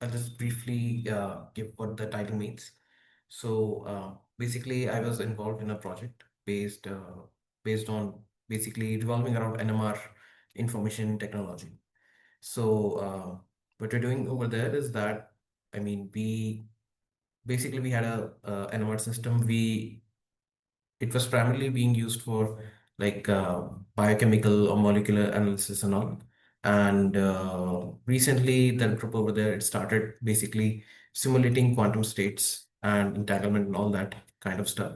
I'll just briefly give what the title means. Basically, I was involved in a project based on basically revolving around NMR information technology. What we're doing over there is that, I mean, we had a NMR system. It was primarily being used for like biochemical or molecular analysis and all. And recently, the group over there, it started basically simulating quantum states and entanglement and all that kind of stuff.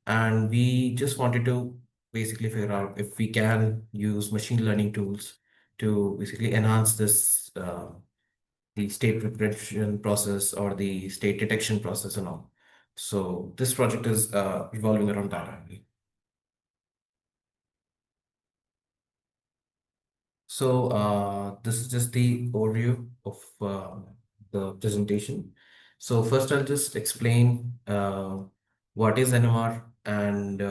And we just wanted to basically figure out if we can use machine learning tools to basically enhance the state preparation process or the state detection process and all. So this project is revolving around that only. This is just the overview of the presentation. So first I'll just explain what is NMR and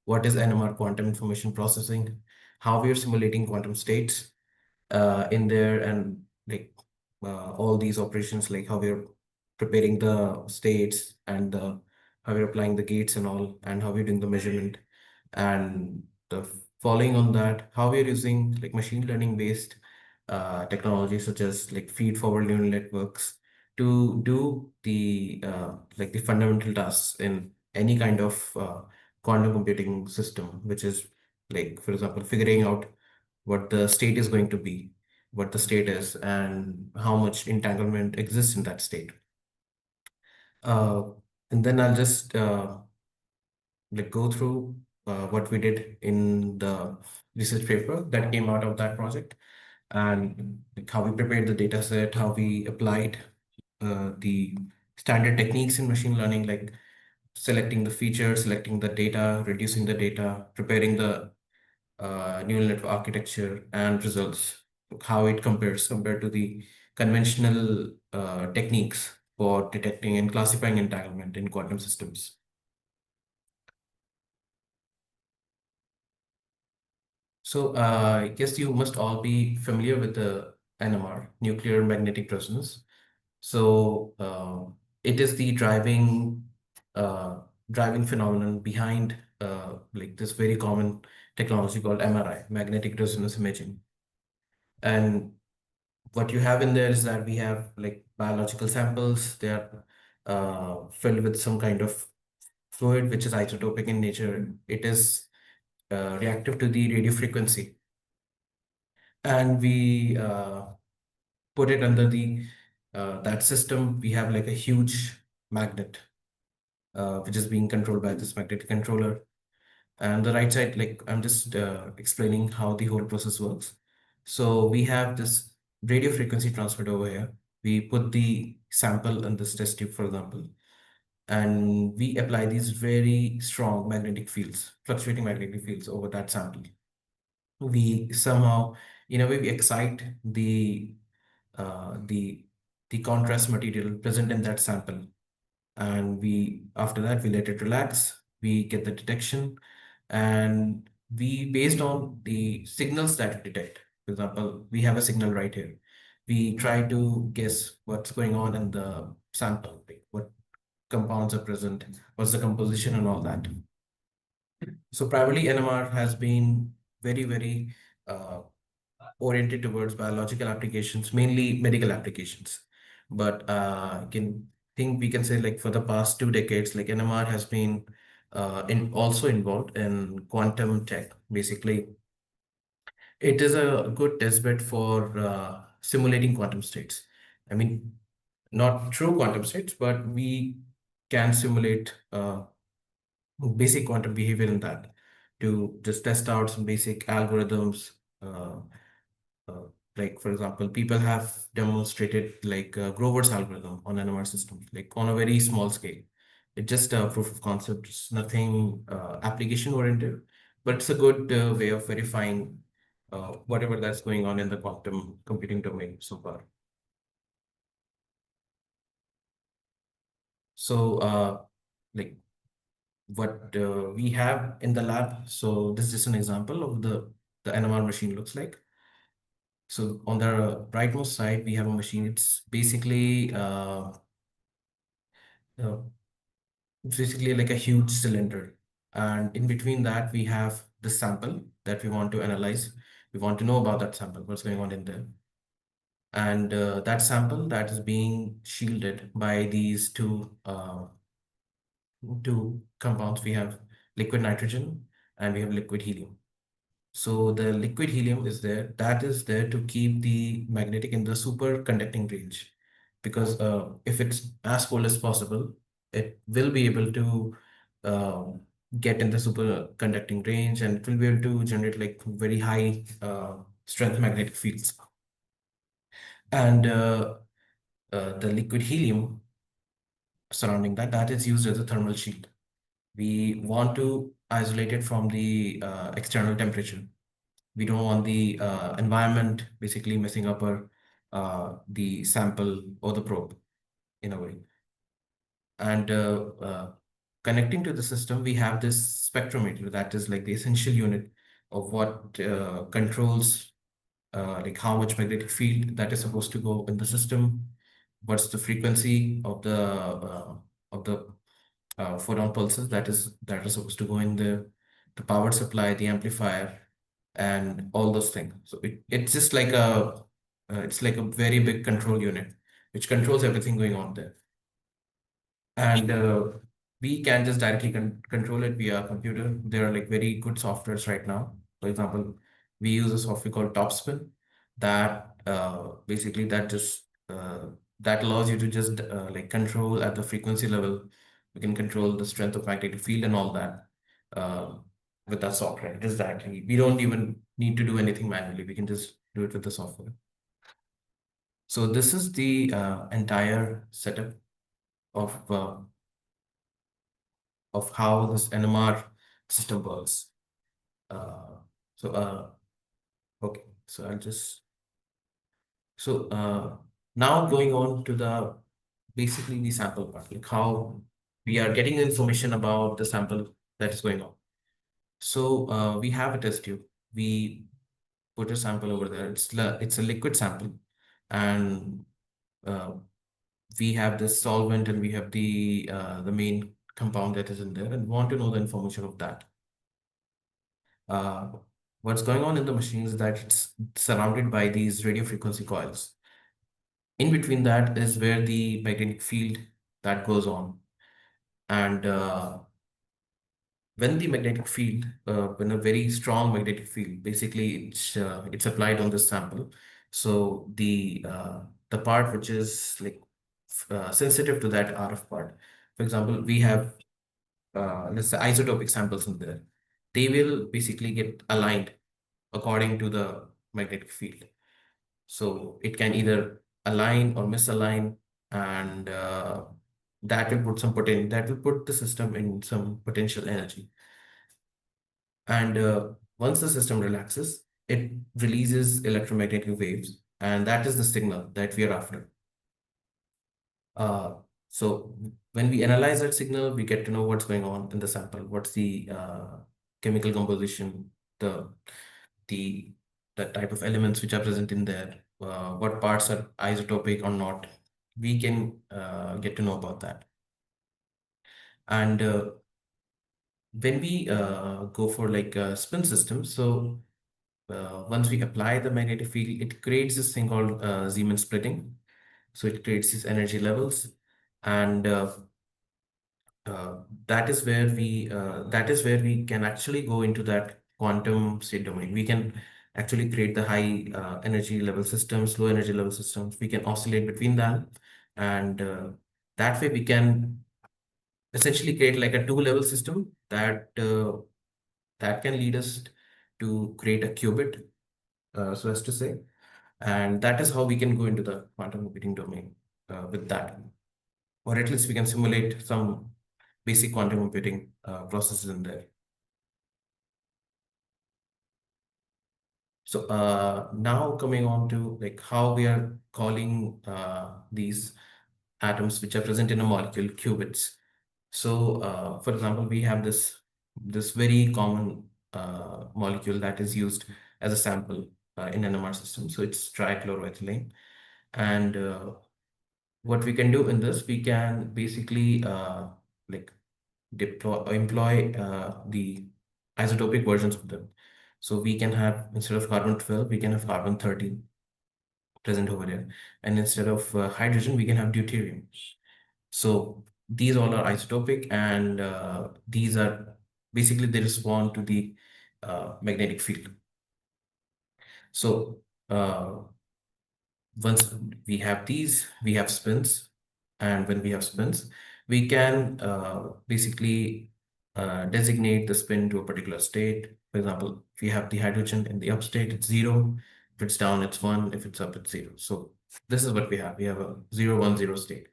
what is NMR quantum information processing, how we are simulating quantum states in there, and like all these operations, like how we're preparing the states and how we're applying the gates and all, and how we're doing the measurement. And the following on that, how we're using like machine learning based technology such as like feed forward neural networks to do the like the fundamental tasks in any kind of quantum computing system, which is like, for example, figuring out what the state is going to be, what the state is, and how much entanglement exists in that state. Uh, and then I'll just like go through what we did in the research paper that came out of that project, and like how we prepared the data set, how we applied the standard techniques in machine learning, like selecting the features, selecting the data, reducing the data, preparing the neural network architecture and results, how it compared to the conventional techniques for detecting and classifying entanglement in quantum systems. I guess you must all be familiar with the NMR, nuclear magnetic resonance. It is the uh, driving phenomenon behind like this very common technology called MRI, magnetic resonance imaging. And what you have in there is that we have like biological samples. They are filled with some kind of fluid which is isotopic in nature. It is reactive to the radio frequency, and we put it under the that system. We have like a huge magnet which is being controlled by this magnetic controller. And the right side, like I'm just explaining how the whole process works. So we have this radio frequency transmitter over here. We put the sample in this test tube, for example, and we apply these very strong magnetic fields, fluctuating magnetic fields over that sample. We somehow, in a way, we excite uh, the the contrast material present in that sample, and we after that we let it relax. We get the detection, and we, based on the signals that we detect, for example, we have a signal right here, we try to guess what's going on in the sample, like what compounds are present, what's the composition and all that. So primarily NMR has been very uh, oriented towards biological applications, mainly medical applications. But I can think we can say like for the past 2 decades, like NMR has been in also involved in quantum tech. Basically, it is a good testbed for simulating quantum states. I mean, not true quantum states, but we can simulate basic quantum behavior in that to just test out some basic algorithms. Uh, uh, like for example, people have demonstrated like Grover's algorithm on NMR systems, like on a very small scale. It's just a proof of concept. It's nothing application oriented, but it's a good way of verifying whatever that's going on in the quantum computing domain so far. So, like what we have in the lab. So this is just an example of the NMR machine looks like. So on the rightmost side, we have a machine. Uh, it's basically like a huge cylinder. And in between that, we have the sample that we want to analyze. We want to know about that sample, what's going on in there. And that sample that is being shielded by these two compounds. We have liquid nitrogen and we have liquid helium. So the liquid helium is there, that is there to keep the magnetic in the superconducting range. Because if it's as cold as possible, it will be able to uh, get in the superconducting range, and it will be able to generate like very high strength magnetic fields. And the liquid helium surrounding that, that is used as a thermal shield. We want to isolate it from the external temperature. We don't want the environment basically messing up the sample or the probe in a way. And connecting to the system, we have this spectrometer that is like the essential unit of what controls like how much magnetic field that is supposed to go in the system, what's the frequency of the photon pulses that are supposed to go in the power supply, the amplifier, and all those things. So it's just like it's like a very big control unit which controls everything going on there. And we can just directly control it via computer. There are like very good softwares right now. For example, we use a software called Topspin that basically that allows you to just like control at the frequency level. You can control the strength of magnetic field and all that uh, with that software. Just directly. We don't even need to do anything manually. We can just do it with the software. So this is the entire setup of uh, of how this NMR system works. Uh, so, okay, so I'll just, so now going on to the basically the sample part, like how we are getting information about the sample that is going on. So we have a test tube. We put a sample over there. It's a liquid sample, and uh, we have this solvent and we have the main compound that is in there, and want to know the information of that. Uh, what's going on in the machine is that it's surrounded by these radio frequency coils. In between that is where the magnetic field that goes on. And when the magnetic field, when a very strong magnetic field, basically it's applied on this sample. So the part which is like sensitive to that RF part. For example, we have let's say isotopic samples in there. They will basically get aligned according to the magnetic field. So it can either align or misalign, and that will put the system in some potential energy. And once the system relaxes, it releases electromagnetic waves, and that is the signal that we are after. Uh, so when we analyze that signal, we get to know what's going on in the sample, what's the chemical composition, the the type of elements which are present in there, what parts are isotopic or not. We can get to know about that. And when we go for like a spin system, so once we apply the magnetic field, it creates this thing called Zeeman splitting. So it creates these energy levels, and uh, that is where we can actually go into that quantum state domain. We can actually create the high energy level systems, low energy level systems. We can oscillate between them, and that way we can essentially create like a two-level system that can lead us to create a qubit, so as to say, and that is how we can go into the quantum computing domain with that, or at least we can simulate some basic quantum computing processes in there. So now coming on to like how we are calling these atoms which are present in a molecule qubits. So for example, we have this very common molecule that is used as a sample. in NMR system. So it's trichloroethylene. And what we can do in this, we can basically like employ the isotopic versions of them. So we can have, instead of carbon 12, we can have carbon 13 present over there. And instead of hydrogen, we can have deuterium. So these all are isotopic, and these are basically they respond to the magnetic field. So once we have these, we have spins. And when we have spins, we can basically designate the spin to a particular state. For example, if we have the hydrogen in the up state, it's 0. If it's down, it's 1. If it's up, it's 0. So this is what we have. We have a 0, 1, 0 state.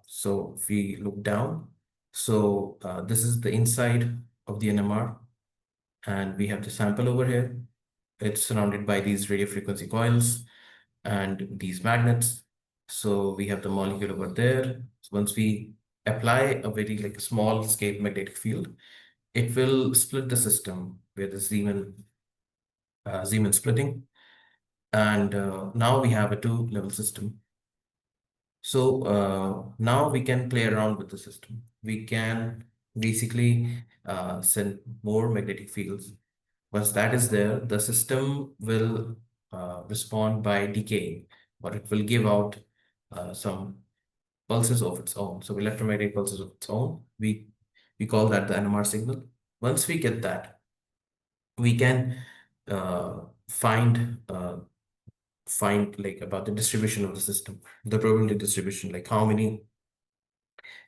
So if we look down, so this is the inside of the NMR, and we have the sample over here. It's surrounded by these radio frequency coils and these magnets. So we have the molecule over there. So once we apply a very like small scale magnetic field, it will split the system with the Zeeman splitting. And now we have a two-level system. So now we can play around with the system. We can basically send more magnetic fields. Once that is there, the system will respond by decaying, but it will give out some pulses of its own. So electromagnetic pulses of its own. We call that the NMR signal. Once we get that, we can uh, find find like about the distribution of the system, the probability distribution, like how many,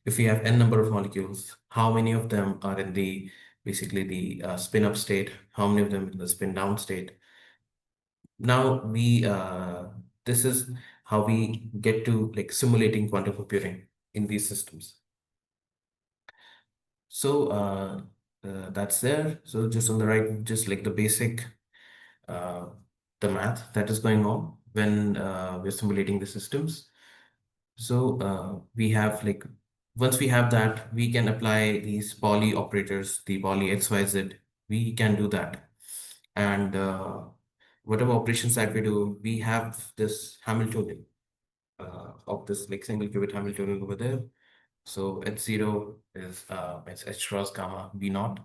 if we have n number of molecules, how many of them are in the basically the spin up state, how many of them in the spin down state. Now this is how we get to like simulating quantum computing in these systems. So that's there. So just on the right, just like the basic, uh, the math that is going on when we're simulating the systems. So we have like, once we have that, we can apply these Pauli operators, the Pauli XYZ, we can do that. And whatever operations that we do, we have this Hamiltonian of this like single qubit Hamiltonian over there. So H0 is it's H cross gamma B naught,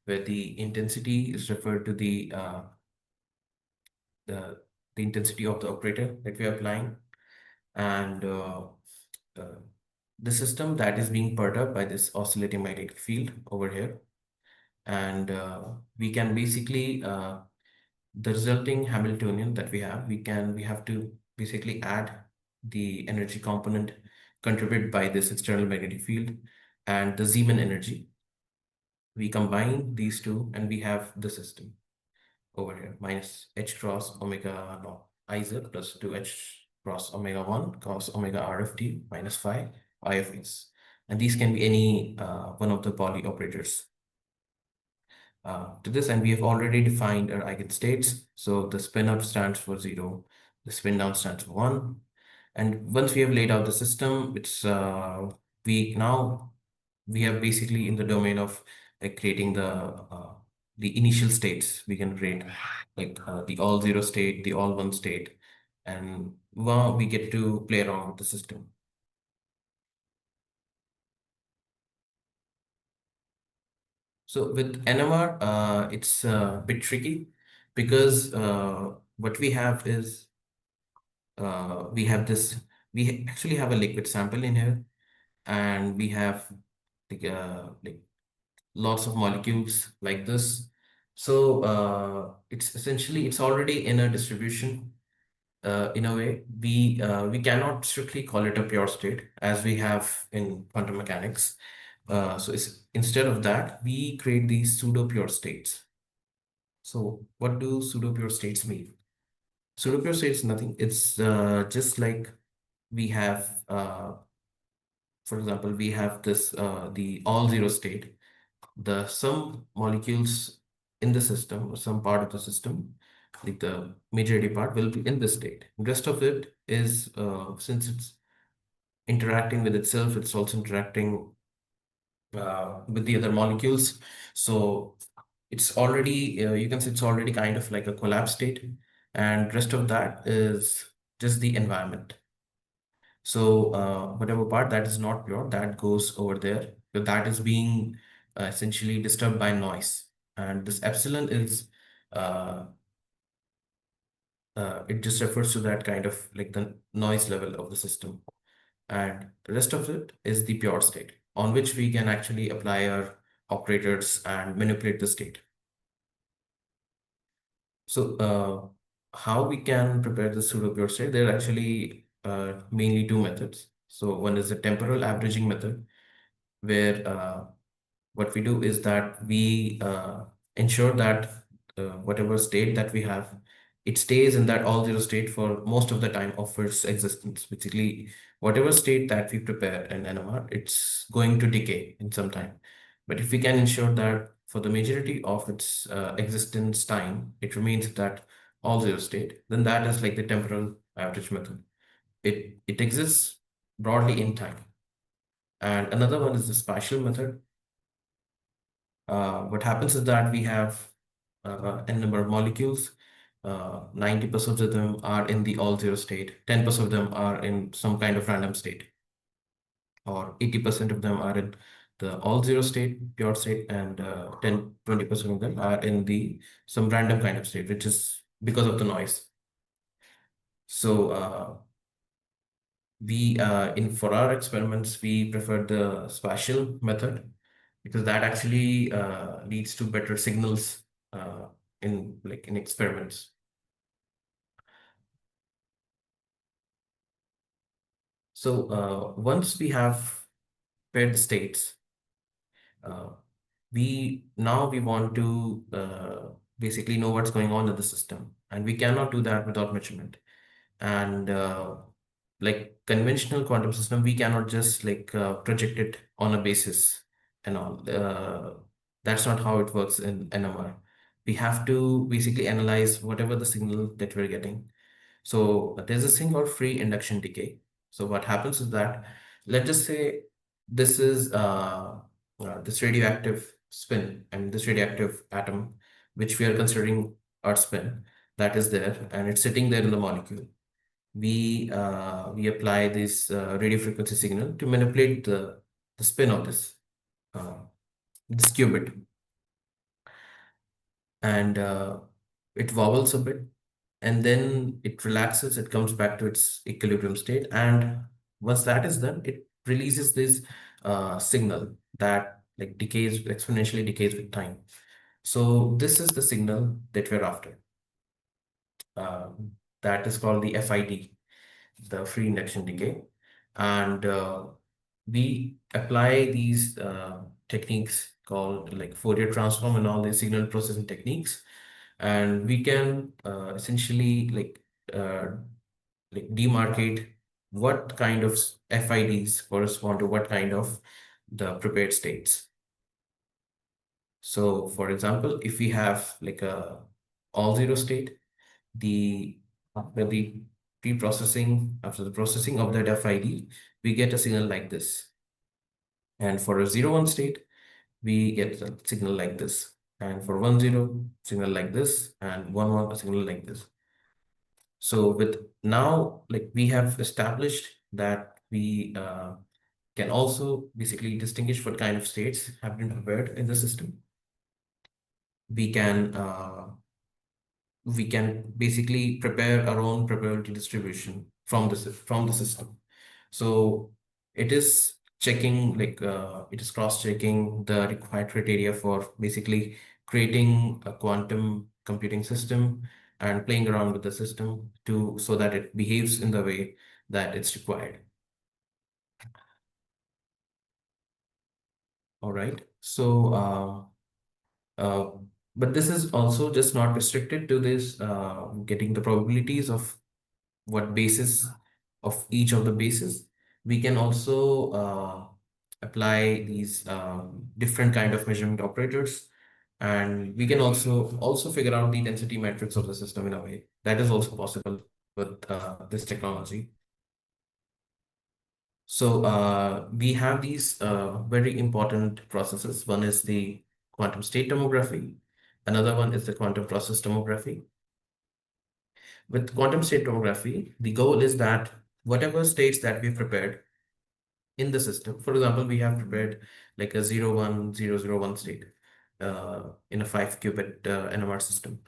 where the intensity is referred to the, the intensity of the operator that we are applying. And uh, the system that is being perturbed by this oscillating magnetic field over here. And we can basically, the resulting Hamiltonian that we have to basically add the energy component contributed by this external magnetic field and the Zeeman energy. We combine these two and we have the system over here, minus H cross omega naught Iz plus 2H cross omega 1 cos omega R of t minus phi I of s. And these can be any one of the Pauli operators to this. And we have already defined our eigenstates. So the spin up stands for 0, the spin down stands for 1. And once we have laid out the system, it's we have basically in the domain of like creating the initial states. We can create like the all 0 state, the all 1 state, and well, we get to play around with the system. So with NMR, it's a bit tricky because what we have is we have this, we actually have a liquid sample in here, and we have like lots of molecules like this. So it's essentially, it's already in a distribution. In a way, we cannot strictly call it a pure state as we have in quantum mechanics. So instead of that, we create these pseudo pure states. So what do pseudo pure states mean? Pseudo pure states nothing. It's just like we have, for example, we have this the all 0 state. The some molecules in the system or some part of the system, like the majority part, will be in this state. Rest of it is since it's interacting with itself, it's also interacting with the other molecules. So it's already, you can say it's already kind of like a collapse state, and rest of that is just the environment. So whatever part that is not pure, that goes over there, but that is being essentially disturbed by noise. And this epsilon is, uh, it just refers to that kind of like the noise level of the system. And the rest of it is the pure state on which we can actually apply our operators and manipulate the state. So how we can prepare the pseudo pure state? There are actually mainly two methods. So one is the temporal averaging method, where what we do is that we ensure that whatever state that we have, it stays in that all zero state for most of the time of its existence. Basically, whatever state that we prepare in NMR, it's going to decay in some time. But if we can ensure that for the majority of its existence time, it remains at that all zero state, then that is like the temporal average method. It exists broadly in time. And another one is the spatial method. What happens is that we have n number of molecules. 90% of them are in the all zero state, 10% of them are in some kind of random state, or 80% of them are in the all zero state, pure state, and 20% of them are in the some random kind of state, which is because of the noise. So we in for our experiments, we prefer the spatial method because that actually leads to better signals uh, in experiments. So once we have paired the states, uh, we want to basically know what's going on in the system, and we cannot do that without measurement. And like conventional quantum system, we cannot just like project it on a basis and all. That's not how it works in NMR. We have to basically analyze whatever the signal that we're getting. So there's a thing called free induction decay. So what happens is that, let's just say this is this radioactive spin and this radioactive atom, which we are considering our spin, that is there and it's sitting there in the molecule. We apply this radio frequency signal to manipulate the spin of uh, this qubit, and it wobbles a bit, and then it relaxes, it comes back to its equilibrium state, and once that is done, it releases this signal that like decays, exponentially decays with time. So this is the signal that we're after. Uh, that is called the FID, the free induction decay. And we apply these techniques called like Fourier transform and all these signal processing techniques. And we can essentially uh, like demarcate what kind of FIDs correspond to what kind of the prepared states. So for example, if we have like a all zero state, the after the pre-processing, after the processing of that FID, we get a signal like this. And for a 0, 1 state, we get a signal like this. And for 1, 0, signal like this, and 1, 1, a signal like this. So with now, like we have established that we can also basically distinguish what kind of states have been prepared in the system. We can basically prepare our own probability distribution from the system. So it is checking like it is cross-checking the required criteria for basically creating a quantum computing system and playing around with the system to so that it behaves in the way that it's required. All right. So uh, but this is also just not restricted to this getting the probabilities of what basis of each of the bases. We can also apply these different kind of measurement operators, and we can also figure out the density metrics of the system in a way that is also possible with this technology. So we have these very important processes. One is the quantum state tomography, Another one is the quantum process tomography. With quantum state tomography, the goal is that whatever states that we prepared in the system, for example, we have prepared like a 0, 1, 0, 0, 1 state in a 5-qubit NMR system.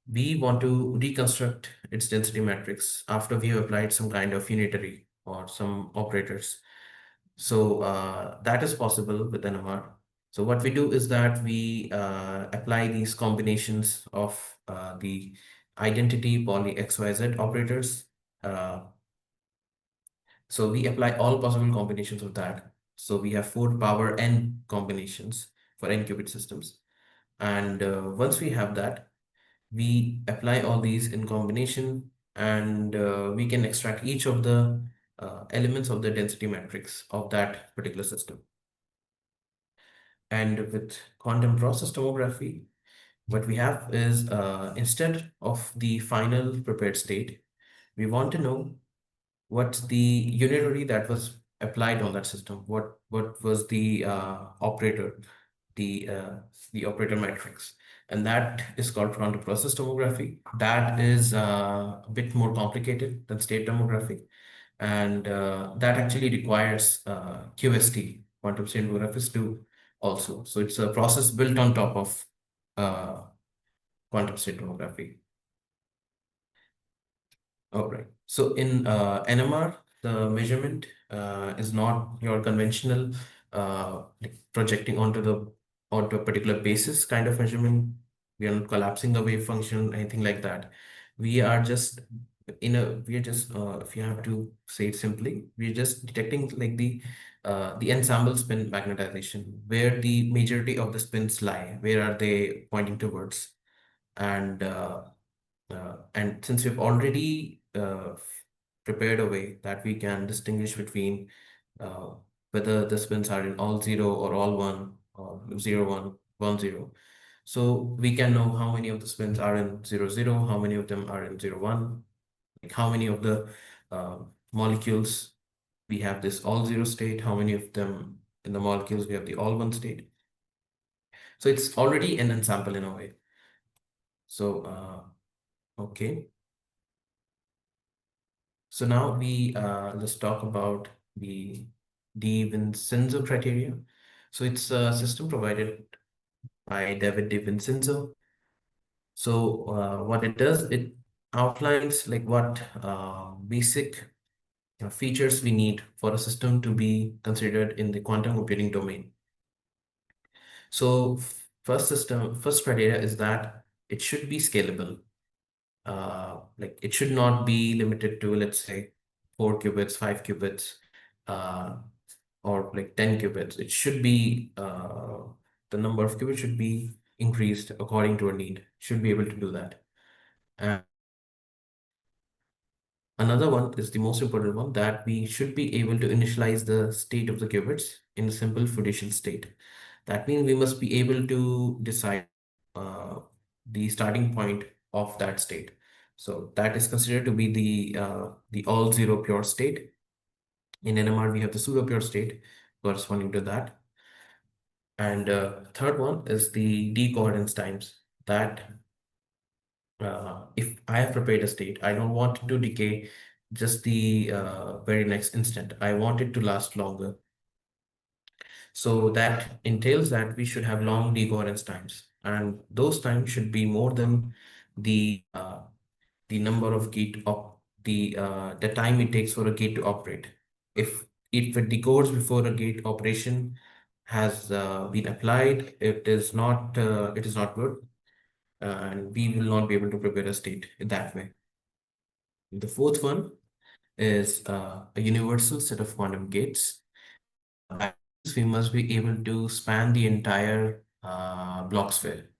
We want to reconstruct its density matrix after we have applied some kind of unitary or some operators. So that is possible with NMR. So what we do is that we apply these combinations of the identity poly XYZ operators. Uh, so we apply all possible combinations of that. So we have 4 power n combinations for n qubit systems. And once we have that, we apply all these in combination, and we can extract each of the elements of the density matrix of that particular system. And with quantum process tomography, what we have is instead of the final prepared state, we want to know what's the unitary that was applied on that system. What was the operator, the operator matrix, and that is called quantum process tomography. That is a bit more complicated than state tomography, and that actually requires QST, quantum state tomography, to also. So it's a process built on top of uh, quantum state tomography. All right. So in NMR, the measurement is not your conventional like projecting onto a particular basis kind of measurement. We are not collapsing the wave function, anything like that. We are just if you have to say it simply, we're just detecting like the ensemble spin magnetization, where the majority of the spins lie, where are they pointing towards, and since we've already prepared a way that we can distinguish between uh, whether the spins are in all zero or all one or 0, 1, 1, 0. So we can know how many of the spins are in 0, 0, how many of them are in 0, 1, like how many of the uh, molecules we have this all zero state, how many of them in the molecules we have the all one state. So it's already an ensemble in a way. So, okay. So now let's talk about the DiVincenzo criteria. So it's a system provided by David DiVincenzo. So what it does, it outlines like what basic features we need for a system to be considered in the quantum computing domain. So first criteria is that it should be scalable. Like it should not be limited to, let's say, 4 qubits, 5 qubits, uh, or like 10 qubits. It should be the number of qubits should be increased according to a need. Should be able to do that. And another one is the most important one, that we should be able to initialize the state of the qubits in a simple fiducial state. That means we must be able to decide uh, the starting point of that state. So that is considered to be the all zero pure state. In NMR, we have the pseudo pure state corresponding to that. And third one is the decoherence times. That if I have prepared a state, I don't want it to decay just the very next instant. I want it to last longer. So that entails that we should have long decoherence times, and those times should be more than the number of gate op the time it takes for a gate to operate. If it decodes before a gate operation has been applied, it is not good, and we will not be able to prepare a state in that way. The fourth one is a universal set of quantum gates. That means we must be able to span the entire block sphere.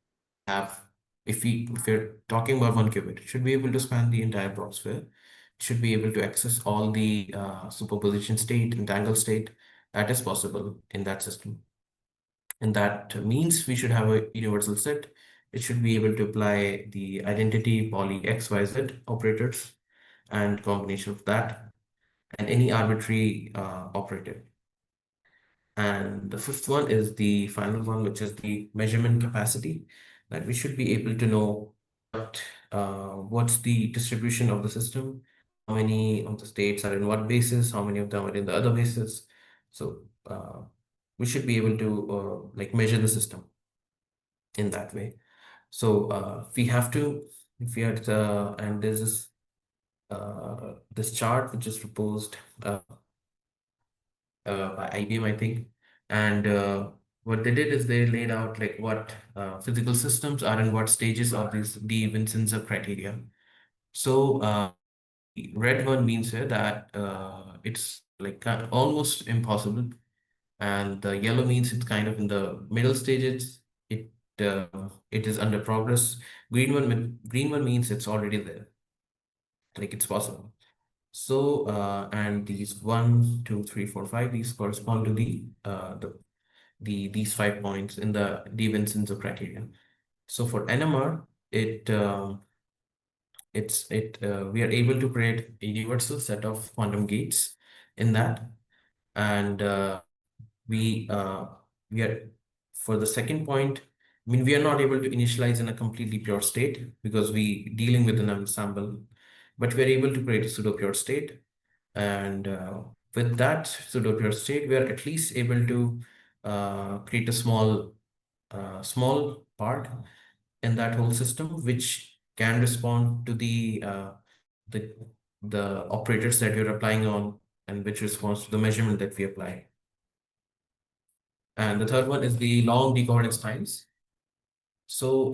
Have if we're talking about 1 qubit, it should be able to span the entire block sphere. It should be able to access all the superposition state, entangled state that is possible in that system. And that means we should have a universal set. It should be able to apply the identity poly XYZ operators and combination of that, and any arbitrary operator. And the fifth one is the final one, which is the measurement capacity. that we should be able to know what's the distribution of the system, how many of the states are in what basis, how many of them are in the other basis. So we should be able to like measure the system in that way. So we have to, if we had, and there's this chart which is proposed by IBM, I think. And what they did is they laid out like what physical systems are in what stages of this the Vincenzo criteria. So red one means here that it's like almost impossible, and the yellow means it's kind of in the middle stages. Uh, it is under progress. Green one means it's already there, like it's possible. So, and these 1, 2, 3, 4, 5, these correspond to these 5 points in the de Vincenzo criteria. So for NMR, we are able to create a universal set of quantum gates in that, and we uh, we are for the second point. I mean, we are not able to initialize in a completely pure state because we dealing with an ensemble, but we are able to create a pseudo pure state. And with that pseudo pure state, we are at least able to create a small part in that whole system, which can respond to the the operators that you're applying on, and which responds to the measurement that we apply. And the third one is the long decoherence times. So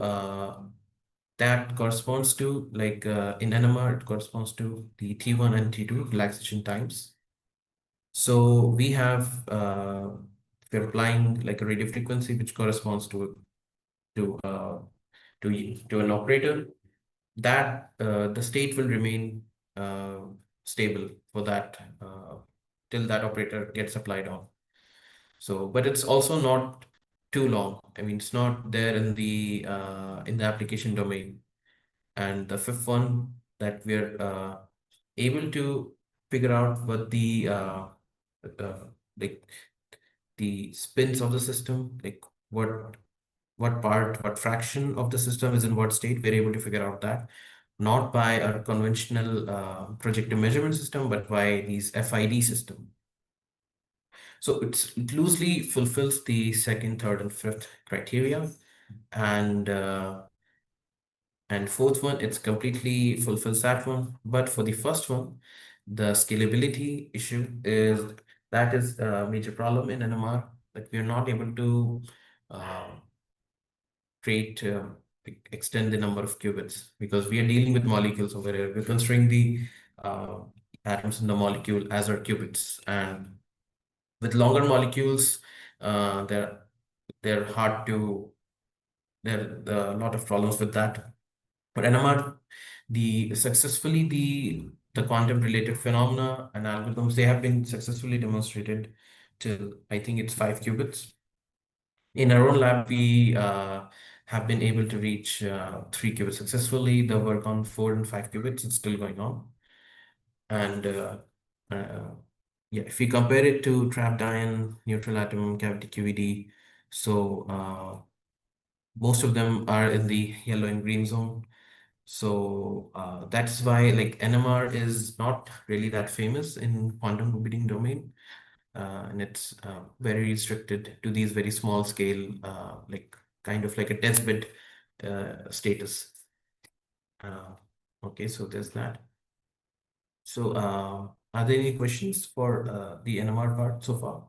that corresponds to like in NMR, it corresponds to the T1 and T2 relaxation times. So we're applying like a radio frequency which corresponds to uh, to an operator, that the state will remain uh, stable for that till that operator gets applied on. So, but it's also not too long. I mean, it's not there in the application domain. And the fifth one, that we're able to figure out what uh, like the spins of the system, like what fraction of the system is in what state. We're able to figure out that not by a conventional projective measurement system, but by these FID system. So it loosely fulfills the second, third, and fifth criteria, and fourth one, it's completely fulfills that one. But for the first one, the scalability issue is a major problem in NMR, that we are not able to uh, create extend the number of qubits because we are dealing with molecules over here. We're considering the uh, atoms in the molecule as our qubits, and with longer molecules, uh, they're they're hard to there are a lot of problems with that. For NMR, the quantum related phenomena and algorithms, they have been successfully demonstrated till I think it's 5 qubits. In our own lab, we have been able to reach 3 qubits successfully. The work on 4 and 5 qubits is still going on. And uh, yeah, if we compare it to trapped ion, neutral atom, cavity QED, so most of them are in the yellow and green zone. So that's why like NMR is not really that famous in quantum computing domain. And it's very restricted to these very small scale, like kind of like a test bed status. Uh, okay, so there's that. So are there any questions for the NMR part so far?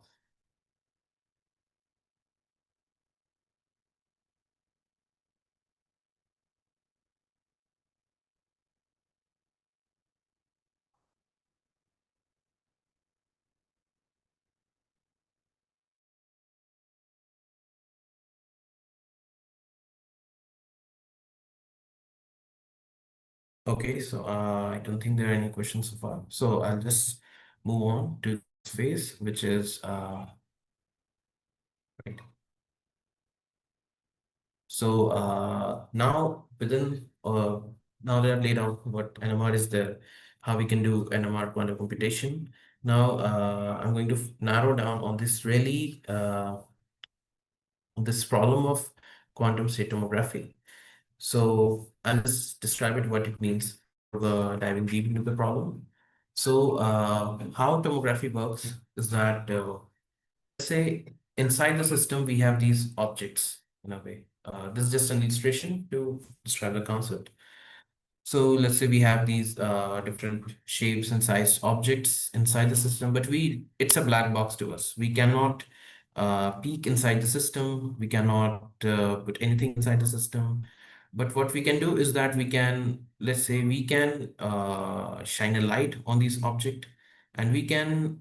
Okay, so I don't think there are any questions so far. So I'll just move on to this phase, which is right. So now they have laid out what NMR is there, how we can do NMR quantum computation. Now I'm going to narrow down on this really this problem of quantum state tomography. So I'll just describe it what it means for diving deep into the problem. So how tomography works is that let's say inside the system we have these objects in a way. This is just an illustration to describe the concept. So let's say we have these different shapes and sized objects inside the system, but it's a black box to us. We cannot peek inside the system. We cannot put anything inside the system. But what we can do is that let's say we can shine a light on this object and we can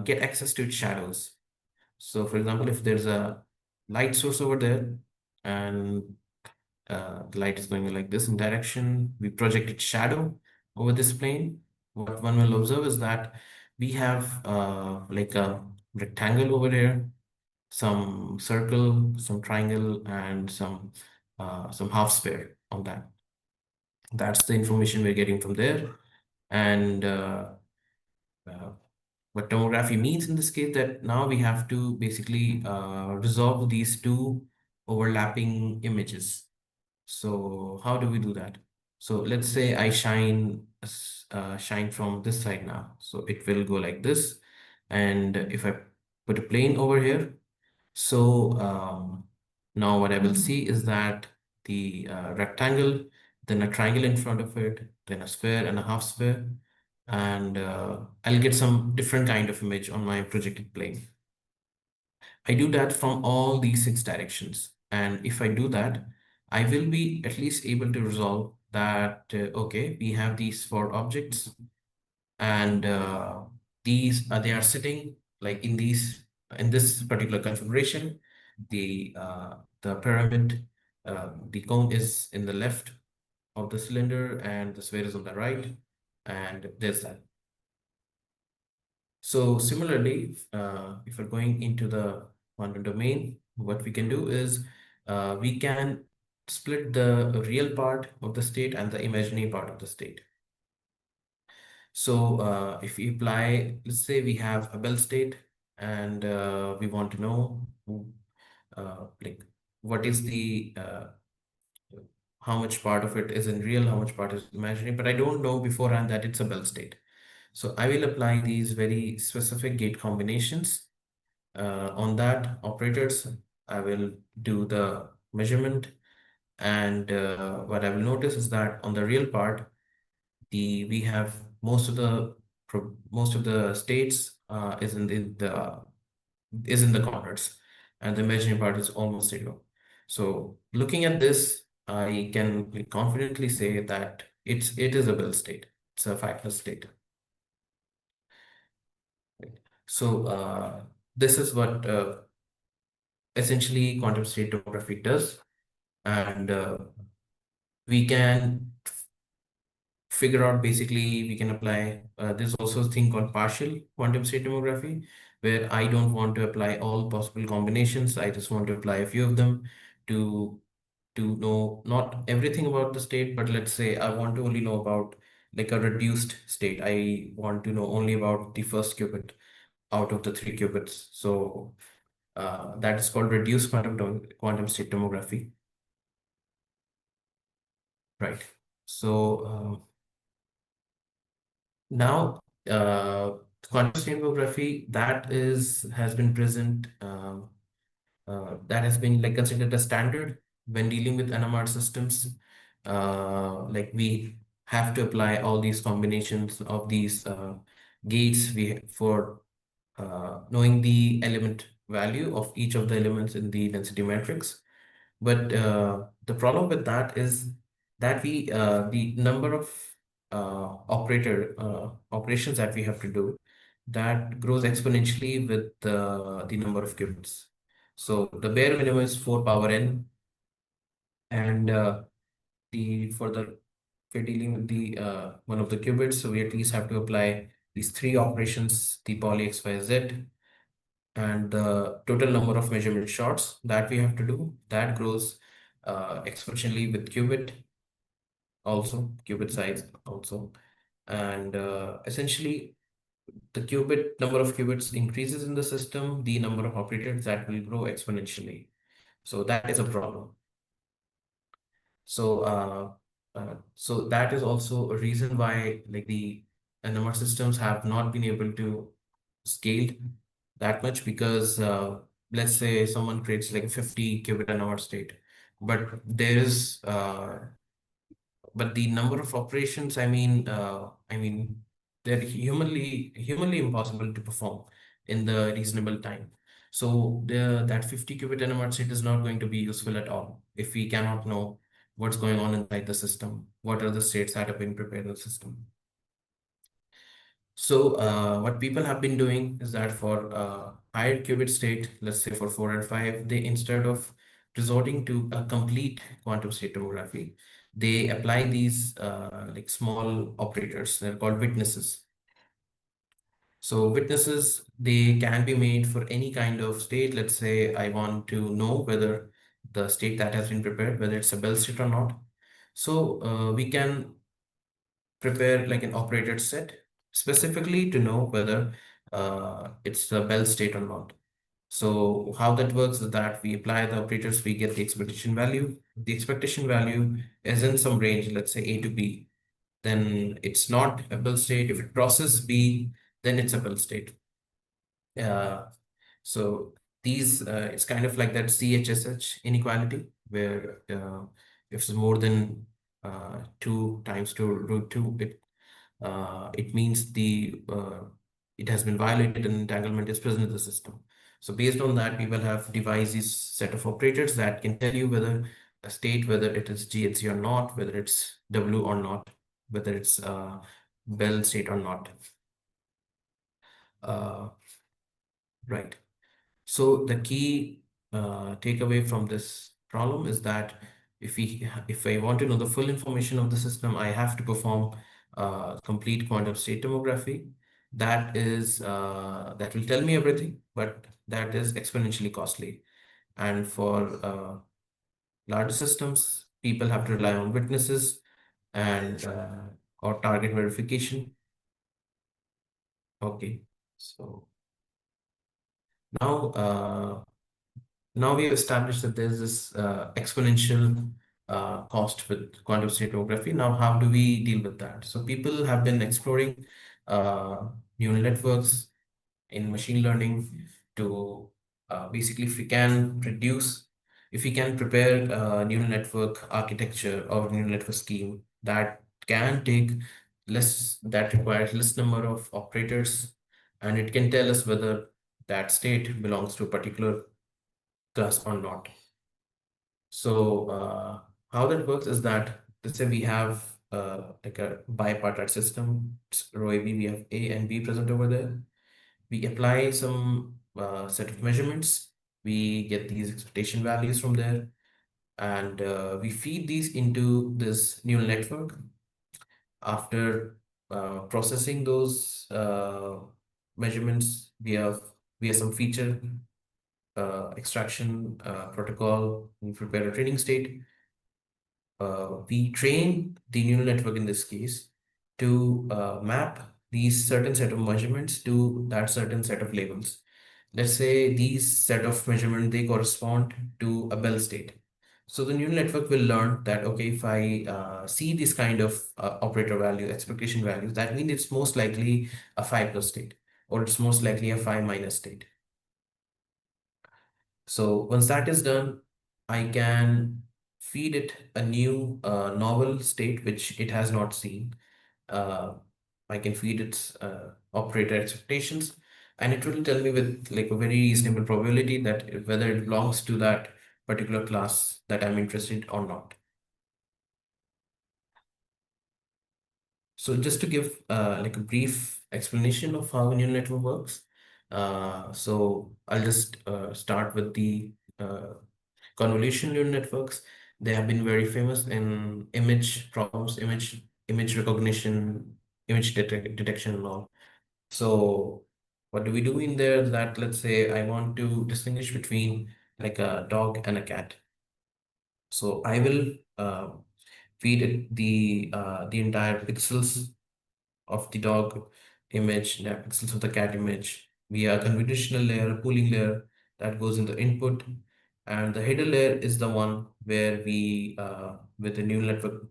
get access to its shadows. So for example, if there's a light source over there and the light is going like this in direction, we project its shadow over this plane. What one will observe is that we have like a rectangle over here, some circle, some triangle, and some half sphere on that. That's the information we're getting from there. And uh, what tomography means in this case, that now we have to basically resolve these two overlapping images. So how do we do that? So let's say I shine from this side now. So it will go like this. And if I put a plane over here, so now what I will see is that the rectangle, then a triangle in front of it, then a sphere and a half sphere, and I'll get some different kind of image on my projected plane. I do that from all these 6 directions. And if I do that, I will be at least able to resolve that, okay, we have these 4 objects and they are sitting like in this particular configuration. The pyramid, the cone is in the left of the cylinder and the sphere is on the right, and there's that. So similarly, if we're going into the quantum domain, what we can do is we can split the real part of the state and the imaginary part of the state. So if we apply, let's say we have a Bell state and we want to know like what is the how much part of it is in real, how much part is imaginary, but I don't know beforehand that it's a Bell state. So I will apply these very specific gate combinations on that operators. I will do the measurement, and what I will notice is that on the real part, we have most of the states is in the corners, and the imaginary part is almost zero. So looking at this, I can confidently say that it is a Bell state. It's a factless state. So this is what essentially quantum state tomography does, and we can figure out basically we can apply. There's also a thing called partial quantum state tomography, where I don't want to apply all possible combinations. I just want to apply a few of them to know not everything about the state, but let's say I want to only know about like a reduced state. I want to know only about the first qubit out of the 3 qubits. So that is called reduced quantum state tomography. Right. So now quantum state tomography has been present that has been like considered a standard when dealing with NMR systems. Like we have to apply all these combinations of these gates for knowing the element value of each of the elements in the density matrix. But the problem with that is that the number of operations that we have to do, that grows exponentially with the number of qubits. So the bare minimum is 4 power n, and the for the we're dealing with the one of the qubits, so we at least have to apply these 3 operations, the poly x, y, z, and the total number of measurement shots that we have to do, that grows exponentially with qubit size also. And essentially, the number of qubits increases in the system, the number of operators that will grow exponentially. So that is a problem. So so that is also a reason why like the NMR systems have not been able to scale that much, because let's say someone creates like a 50 qubit NMR state, but there is but the number of operations, I mean, they're humanly impossible to perform in the reasonable time. So that 50 qubit NMR state is not going to be useful at all if we cannot know what's going on inside the system, what are the states that have been prepared in the system. So what people have been doing is that for higher qubit state, let's say for 4 and 5, they, instead of resorting to a complete quantum state tomography, they apply these like small operators. They're called witnesses. So witnesses, they can be made for any kind of state. Let's say I want to know whether the state that has been prepared, whether it's a Bell state or not. So we can prepare like an operated set specifically to know whether it's a Bell state or not. So how that works is that we apply the operators, we get the expectation value. The expectation value is in some range, let's say A to B. Then it's not a Bell state. If it crosses B, then it's a Bell state. Uh, so these, it's kind of like that CHSH inequality, where if it's more than 2 times 2 root 2, it means it has been violated and entanglement is present in the system. So based on that, we will have devised this set of operators that can tell you whether a state, whether it is GHZ or not, whether it's W or not, whether it's Bell state or not. Uh, right. So the key takeaway from this problem is that if I want to know the full information of the system, I have to perform complete quantum state tomography. That will tell me everything, but that is exponentially costly. And for larger systems, people have to rely on witnesses and or target verification. Okay, so now now we have established that there's this exponential cost with quantum state tomography. Now, how do we deal with that? So people have been exploring neural networks in machine learning to basically, if we can prepare a neural network architecture or neural network scheme that can take that requires less number of operators, and it can tell us whether that state belongs to a particular class or not. So how that works is that, let's say we have like a bipartite system, it's row AB, we have A and B present over there. We apply some set of measurements. We get these expectation values from there, and we feed these into this neural network. After processing those measurements via some feature extraction protocol, we prepare a training state. We train the neural network in this case to map these certain set of measurements to that certain set of labels. Let's say these set of measurements, they correspond to a Bell state. So the neural network will learn that, okay, if I see this kind of operator value, expectation values, that means it's most likely a 5 plus state, or it's most likely a 5 minus state. So once that is done, I can feed it a new novel state which it has not seen. Uh, I can feed its operator expectations, and it will tell me with like a very reasonable probability that whether it belongs to that particular class that I'm interested or not. So just to give like a brief explanation of how a neural network works. So I'll just start with the convolutional neural networks. They have been very famous in image problems, image recognition, detection and all. So what do we do in there? That, let's say I want to distinguish between like a dog and a cat. So I will feed it the entire pixels of the dog image, the pixels of the cat image via a convolutional layer, a pooling layer that goes in the input. And the header layer is the one where we, with the neural network,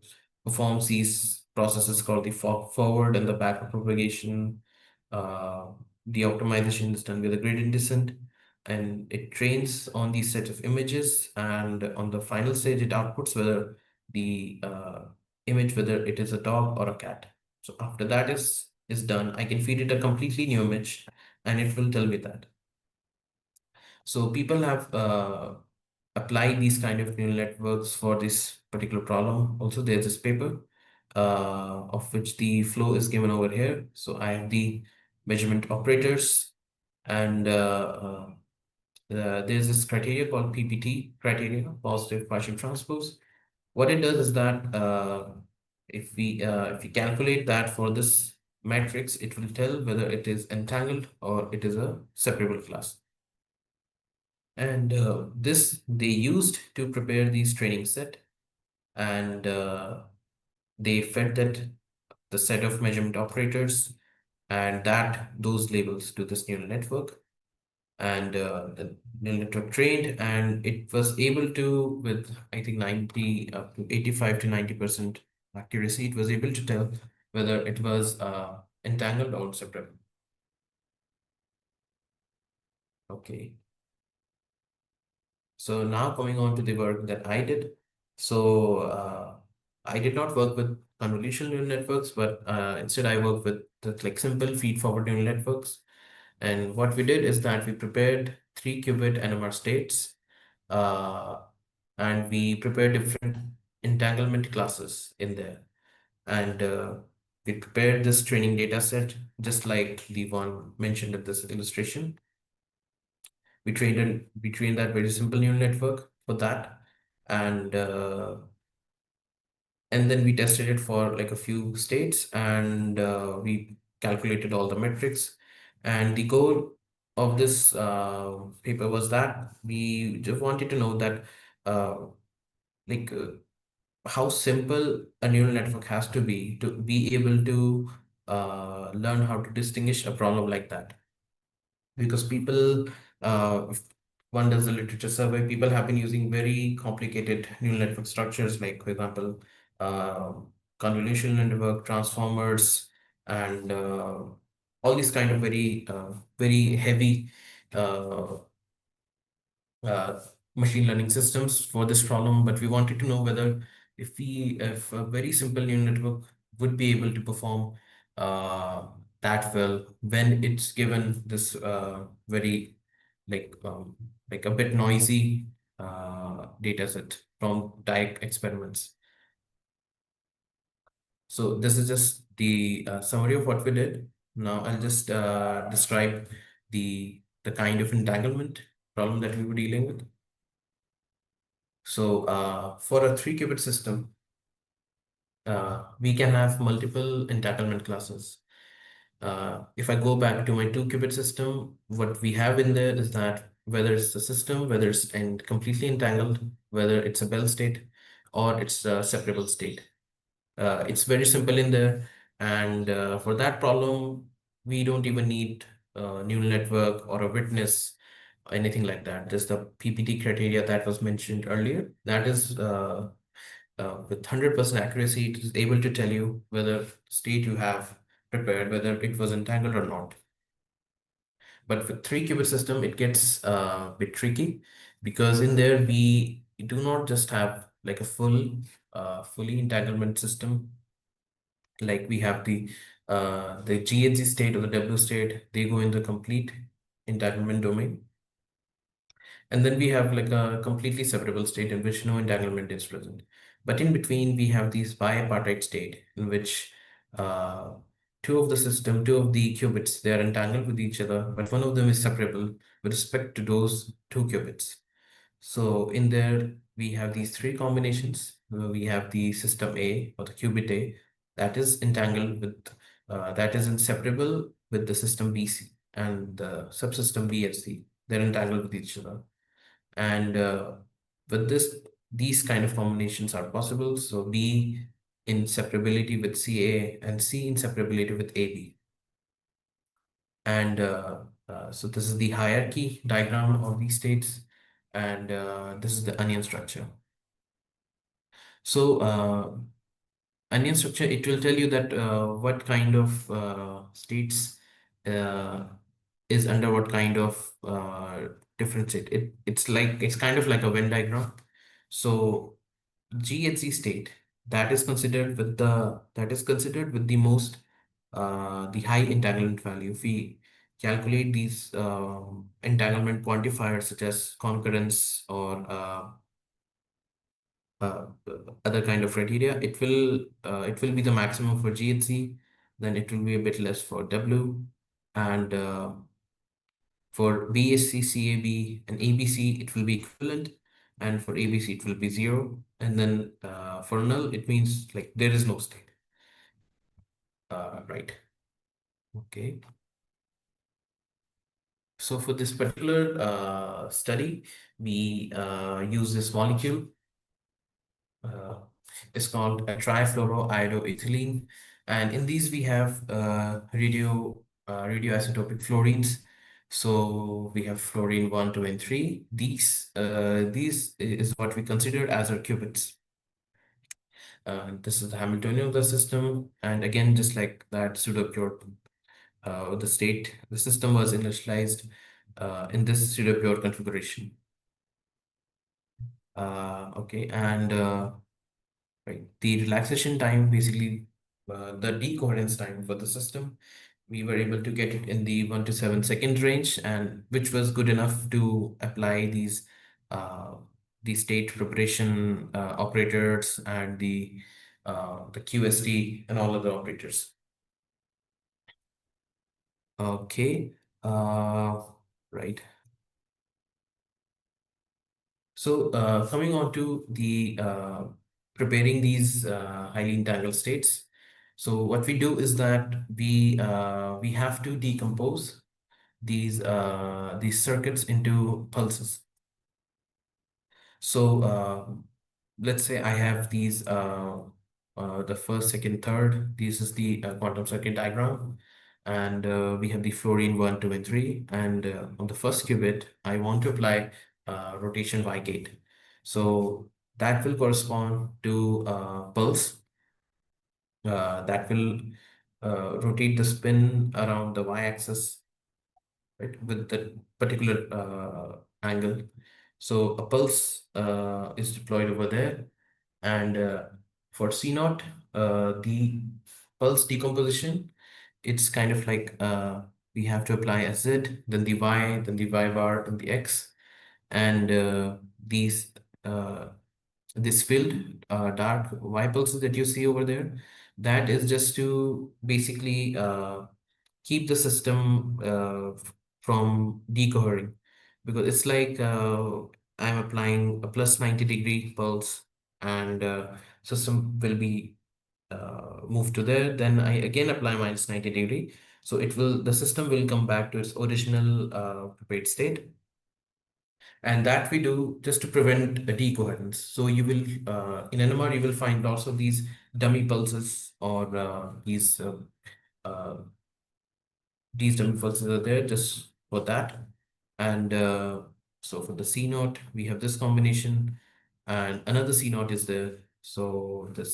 performs these processes called the forward and the backward propagation. Uh, the optimization is done with a gradient descent, and it trains on these set of images. And on the final stage, it outputs whether the image, whether it is a dog or a cat. So after that is done, I can feed it a completely new image, and it will tell me that. So people have apply these kind of neural networks for this particular problem. Also, there's this paper of which the flow is given over here. So I have the measurement operators, and there's this criteria called PPT criteria, positive partial transpose. What it does is that if we calculate that for this matrix, it will tell whether it is entangled or it is a separable class. And this they used to prepare these training set, and they fed that the set of measurement operators and that those labels to this neural network. And the neural network trained, and it was able to, with I think 90 up to 85 to 90% accuracy, it was able to tell whether it was entangled or separable. Okay. So now coming on to the work that I did. So I did not work with convolutional neural networks, but instead I worked with the like simple feed-forward neural networks. And what we did is that we prepared three-qubit NMR states, uh, and we prepared different entanglement classes in there. And we prepared this training data set just like the one mentioned in this illustration. We trained that very simple neural network for that, and and then we tested it for like a few states, and we calculated all the metrics. And the goal of this paper was that we just wanted to know that uh, like how simple a neural network has to be able to learn how to distinguish a problem like that. Because people, if one does a literature survey, people have been using very complicated neural network structures, like, for example, uh, convolutional network, transformers, and all these kind of very heavy uh, uh, machine learning systems for this problem. But we wanted to know whether if a very simple neural network would be able to perform that well when it's given this very like like a bit noisy data set from direct experiments. So this is just the summary of what we did. Now I'll just describe the kind of entanglement problem that we were dealing with. So for a three-qubit system, we can have multiple entanglement classes. If I go back to my two-qubit system, what we have in there is that whether it's the system, whether it's completely entangled, whether it's a Bell state, or it's a separable state. It's very simple in there. And for that problem, we don't even need a neural network or a witness, anything like that. Just the PPT criteria that was mentioned earlier. That is with 100% accuracy, it is able to tell you whether state you have prepared, whether it was entangled or not. But with three-qubit system, it gets a bit tricky, because in there we do not just have like a fully entanglement system. Like we have the GHZ state or the W state, they go in the complete entanglement domain. And then we have like a completely separable state in which no entanglement is present. But in between, we have these bipartite state in which uh, two of the qubits, they are entangled with each other, but one of them is separable with respect to those two qubits. So in there, we have these three combinations. We have the system A or the qubit A that is entangled with, that is inseparable with the system BC and the subsystem B and C. They're entangled with each other. And with this, these kind of combinations are possible. So B inseparability with CA and C inseparability with AB. And so this is the hierarchy diagram of these states. and this is the onion structure. So onion structure, it will tell you that what kind of states uh, is under what kind of different state. It's kind of like a Venn diagram. So GHZ state, that is considered with the most the high entanglement value. If we calculate these entanglement quantifiers such as concurrence or uh, other kind of criteria, it will be the maximum for GHZ, then it will be a bit less for W, and for BSC, CAB, and ABC, it will be equivalent, and for ABC, it will be 0, and then for null, it means like there is no state. Right. Okay. So for this particular study, we use this molecule. Uh, it's called a trifluoroiodoethylene, and in these we have radioisotopic fluorines. So we have fluorine 1, 2, and 3. These is what we consider as our qubits. This is the Hamiltonian of the system, and again, just like that pseudo pure, the system was initialized in this pseudo pure configuration. Okay, and right, the relaxation time, basically the decoherence time for the system, we were able to get it in the 1 to 7 second range, and which was good enough to apply uh, the state preparation operators and the QST and all other operators. Okay, right. So coming on to the preparing these highly entangled states. So what we do is that we have to decompose these circuits into pulses. So let's say I have these the first, second, third. This is the quantum circuit diagram, and we have the fluorine 1, 2, and 3. And on the first qubit, I want to apply rotation y gate. So that will correspond to pulse that will rotate the spin around the y-axis, right, with the particular angle. So a pulse is deployed over there, and for C naught, the pulse decomposition, it's kind of like we have to apply a Z, then the Y, then the Y bar, and the X, and these this filled dark Y pulses that you see over there, that is just to basically keep the system from decohering, because it's like I'm applying a plus 90-degree pulse, and system will be moved to there. Then I again apply minus 90-degree. So the system will come back to its original prepared state. And that we do just to prevent a decoherence. So you will, in NMR, you will find also these dummy pulses, or uh, these dummy pulses are there just for that. And so for the C naught, we have this combination, and another C naught is there. So the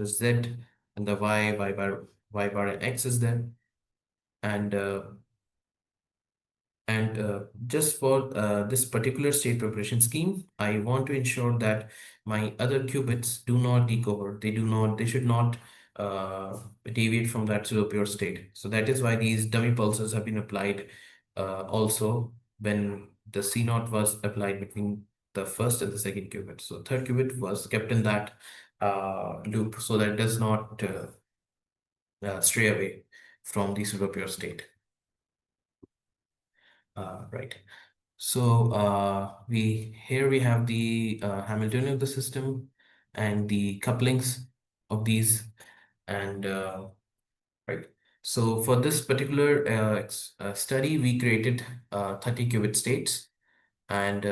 Z and the Y bar and X is there. And just for this particular state preparation scheme, I want to ensure that my other qubits do not decoher. They should not deviate from that pseudo pure state. So that is why these dummy pulses have been applied also when the C naught was applied between the first and the second qubit. So third qubit was kept in that loop so that it does not stray away from the pseudo pure state. Right. So here we have the Hamiltonian of the system and the couplings of these, and right. So for this particular study, we created 30 qubit states, and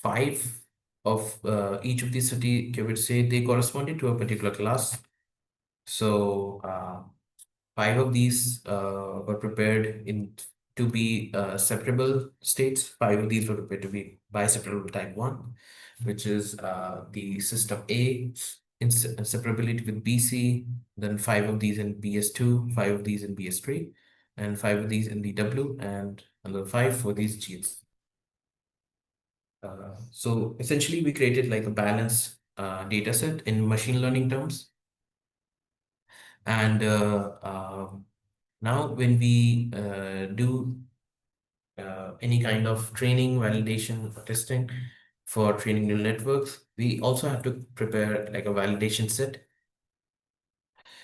5 of each of these 30 qubit states, they corresponded to a particular class. So 5 of these were prepared in to be separable states. 5 of these were prepared to be biseparable type 1, which is the system A in separability with BC, then 5 of these in BS2, 5 of these in BS3, and 5 of these in the W, and another 5 for these Gs. So essentially, we created like a balanced data set in machine learning terms. And now when we do any kind of training, validation, or testing for training neural networks, we also have to prepare like a validation set.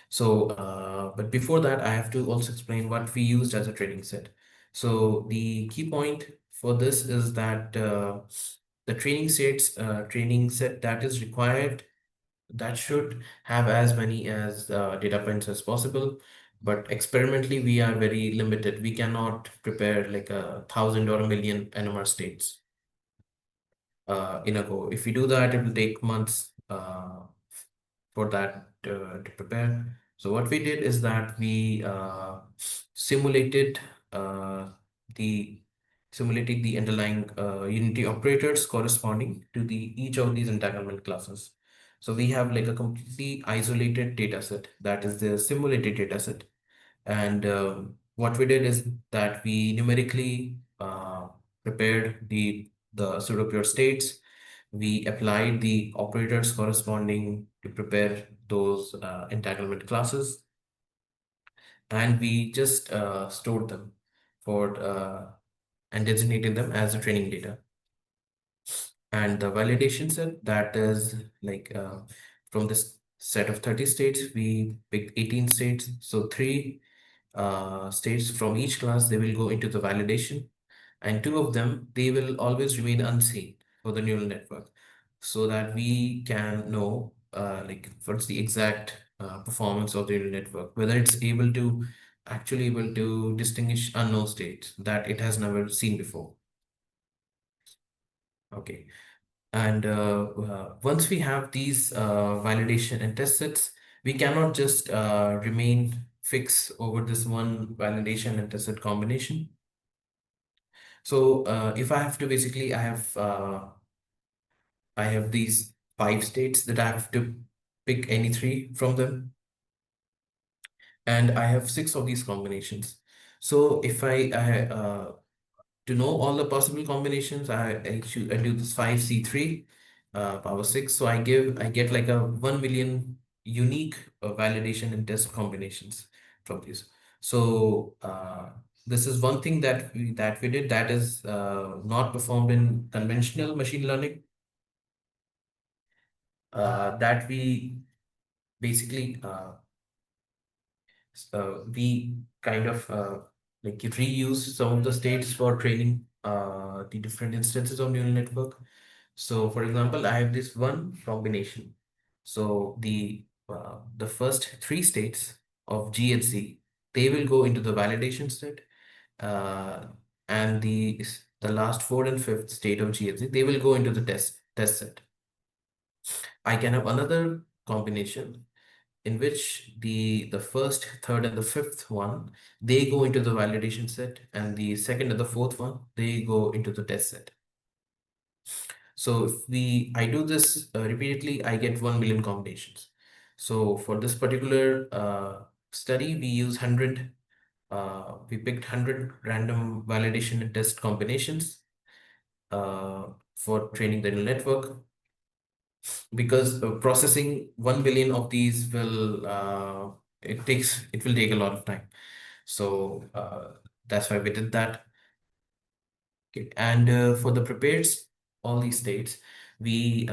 So, but before that, I have to also explain what we used as a training set. So the key point for this is that the training set that is required, that should have as many as data points as possible. But experimentally, we are very limited. We cannot prepare like 1,000 or 1,000,000 NMR states in a go. If we do that, it will take months for that to prepare. So what we did is that we simulated uh, the the underlying unity operators corresponding to the each of these entanglement classes. So we have like a completely isolated data set, that is the simulated data set. And what we did is that we numerically prepared the pseudo-pure states. We applied the operators corresponding to prepare those entanglement classes, and we just stored them for and designated them as the training data. And the validation set, that is like from this set of 30 states, we picked 18 states. So three states from each class, they will go into the validation, and two of them, they will always remain unseen for the neural network, so that we can know like what's the exact performance of the neural network, whether it's actually able to distinguish unknown states that it has never seen before. Okay. And once we have these validation and test sets, we cannot just remain fixed over this one validation and test set combination. So if I have to basically, I have these 5 states that I have to pick any 3 from them, and I have 6 of these combinations. So if I to know all the possible combinations, I do this 5C3 power 6. So I get like a 1,000,000 unique validation and test combinations from these. So this is one thing that we did that is not performed in conventional machine learning. That we basically we kind of like reuse some of the states for training the different instances of neural network. So for example, I have this one combination. So the first 3 states of GHZ, they will go into the validation set, uh, and the last 4th and 5th state of GHZ, they will go into the test set. I can have another combination in which the first, third, and the fifth one, they go into the validation set, and the second and the fourth one, they go into the test set. So if I do this repeatedly, I get 1,000,000 combinations. So for this particular study, we use 100. We picked 100 random validation and test combinations for training the neural network, because processing 1 billion of these it will take a lot of time. So that's why we did that. Okay. And for the prepared all these states, we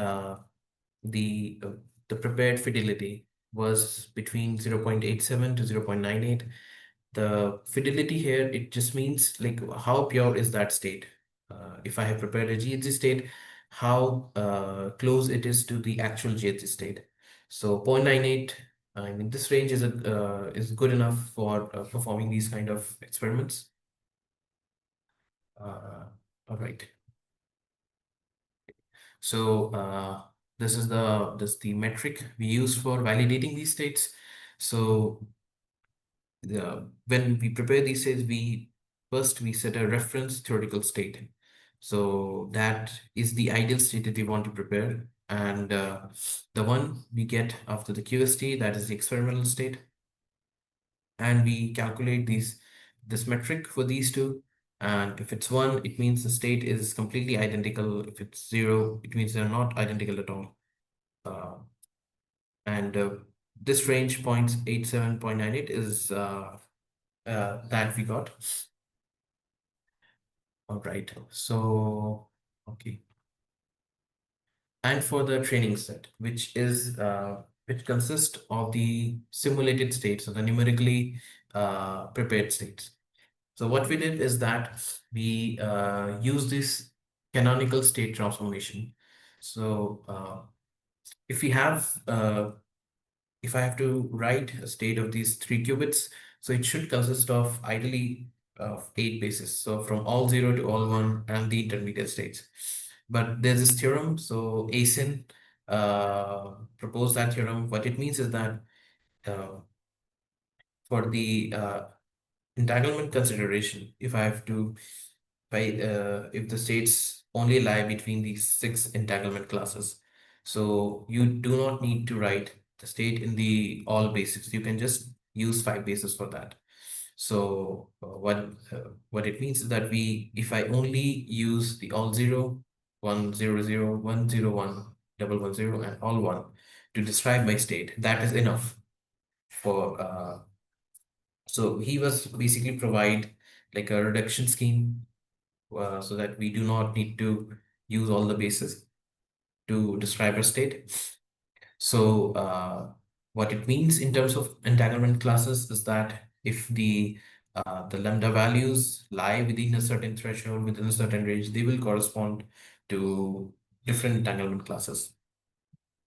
the uh, the prepared fidelity was between 0.87 to 0.98. The fidelity here, it just means like how pure is that state. If I have prepared a GHZ state, how close it is to the actual GHZ state. So 0.98, I mean, this range is good enough for performing these kind of experiments. All right. So this is the metric we use for validating these states. So when we prepare these states, we first we set a reference theoretical state. So that is the ideal state that we want to prepare. And the one we get after the QST, that is the experimental state. And we calculate this metric for these two. And if it's one, it means the state is completely identical. If it's zero, it means they're not identical at all. Uh, and this range 0.87, 0.98 is that we got. All right. So, okay. And for the training set, which consists of the simulated states, or the numerically prepared states. So what we did is that we use this canonical state transformation. So if we have if I have to write a state of these 3 qubits, so it should consist of ideally of 8 bases. So from all 0 to all 1 and the intermediate states. But there's this theorem, so ASIN proposed that theorem. What it means is that uh, for the entanglement consideration, if I have to, if the states only lie between these 6 entanglement classes, so you do not need to write the state in the all bases. You can just use 5 bases for that. So what it means is that if I only use the all 0, 1, 0, 0, 1, 0, 1, double 1, 0, and all 1 to describe my state, that is enough for so he was basically provide like a reduction scheme so that we do not need to use all the bases to describe a state. So what it means in terms of entanglement classes is that if the lambda values lie within a certain threshold, within a certain range, they will correspond to different entanglement classes.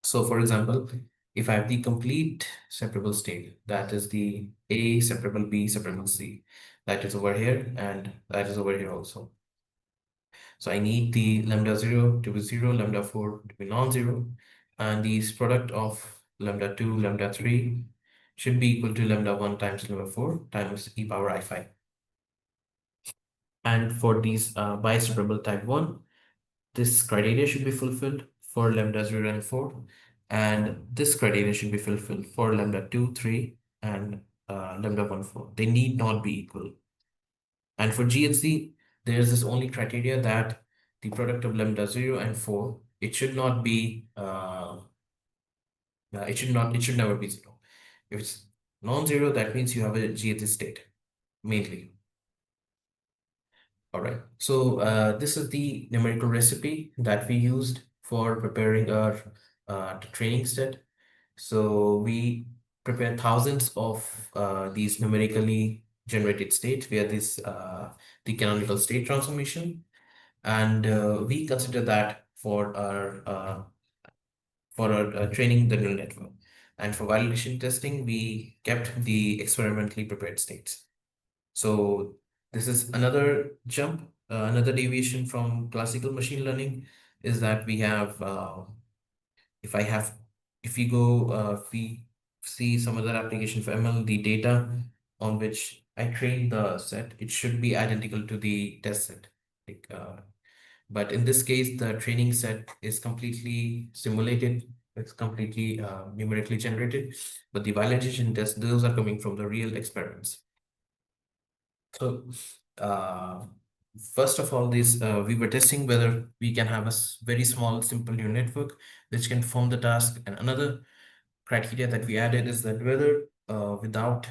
So for example, if I have the complete separable state, that is the A separable B separable C, that is over here and that is over here also. So I need the lambda 0 to be 0, lambda 4 to be non-zero, and the product of lambda 2, lambda 3 should be equal to lambda 1 times lambda 4 times e power I5. And for these biseparable type 1, this criteria should be fulfilled for lambda 0 and 4, and this criteria should be fulfilled for lambda 2, 3, and lambda 1, 4. They need not be equal. And for GHZ, there's this only criteria that the product of lambda 0 and 4, it should not be, it should never be 0. If it's non-zero, that means you have a GHZ state, mainly. All right, so this is the numerical recipe that we used for preparing our training set. So we prepared thousands of these numerically generated states via this the canonical state transformation, and we consider that for our training the neural network. And for validation testing, we kept the experimentally prepared states. So this is another jump, another deviation from classical machine learning is that we have, if I have, if we go, if we see some other application for ML, the data on which I train the set, it should be identical to the test set. Like, but in this case, the training set is completely simulated. It's completely numerically generated, but the validation tests, those are coming from the real experiments. So, uh, first of all, we were testing whether we can have a very small, simple neural network which can perform the task. And another criteria that we added is that whether without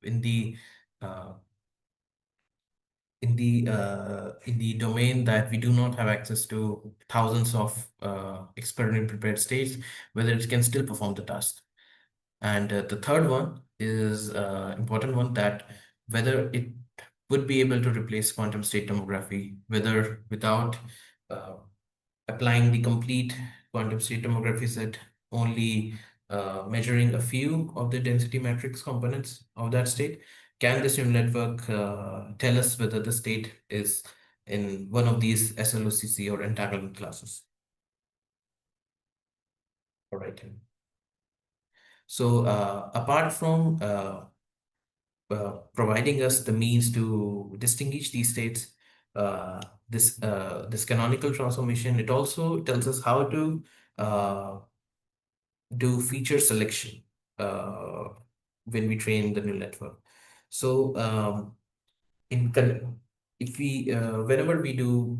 in the uh, in the domain that we do not have access to thousands of experiment prepared states, whether it can still perform the task. And the third one is important one, that whether it would be able to replace quantum state tomography, whether without uh, applying the complete quantum state tomography set, only measuring a few of the density matrix components of that state, can this neural network tell us whether the state is in one of these SLOCC or entanglement classes? All right. So apart from providing us the means to distinguish these states. Uh, this canonical transformation, it also tells us how to uh, do feature selection uh, when we train the neural network. So in if we whenever we do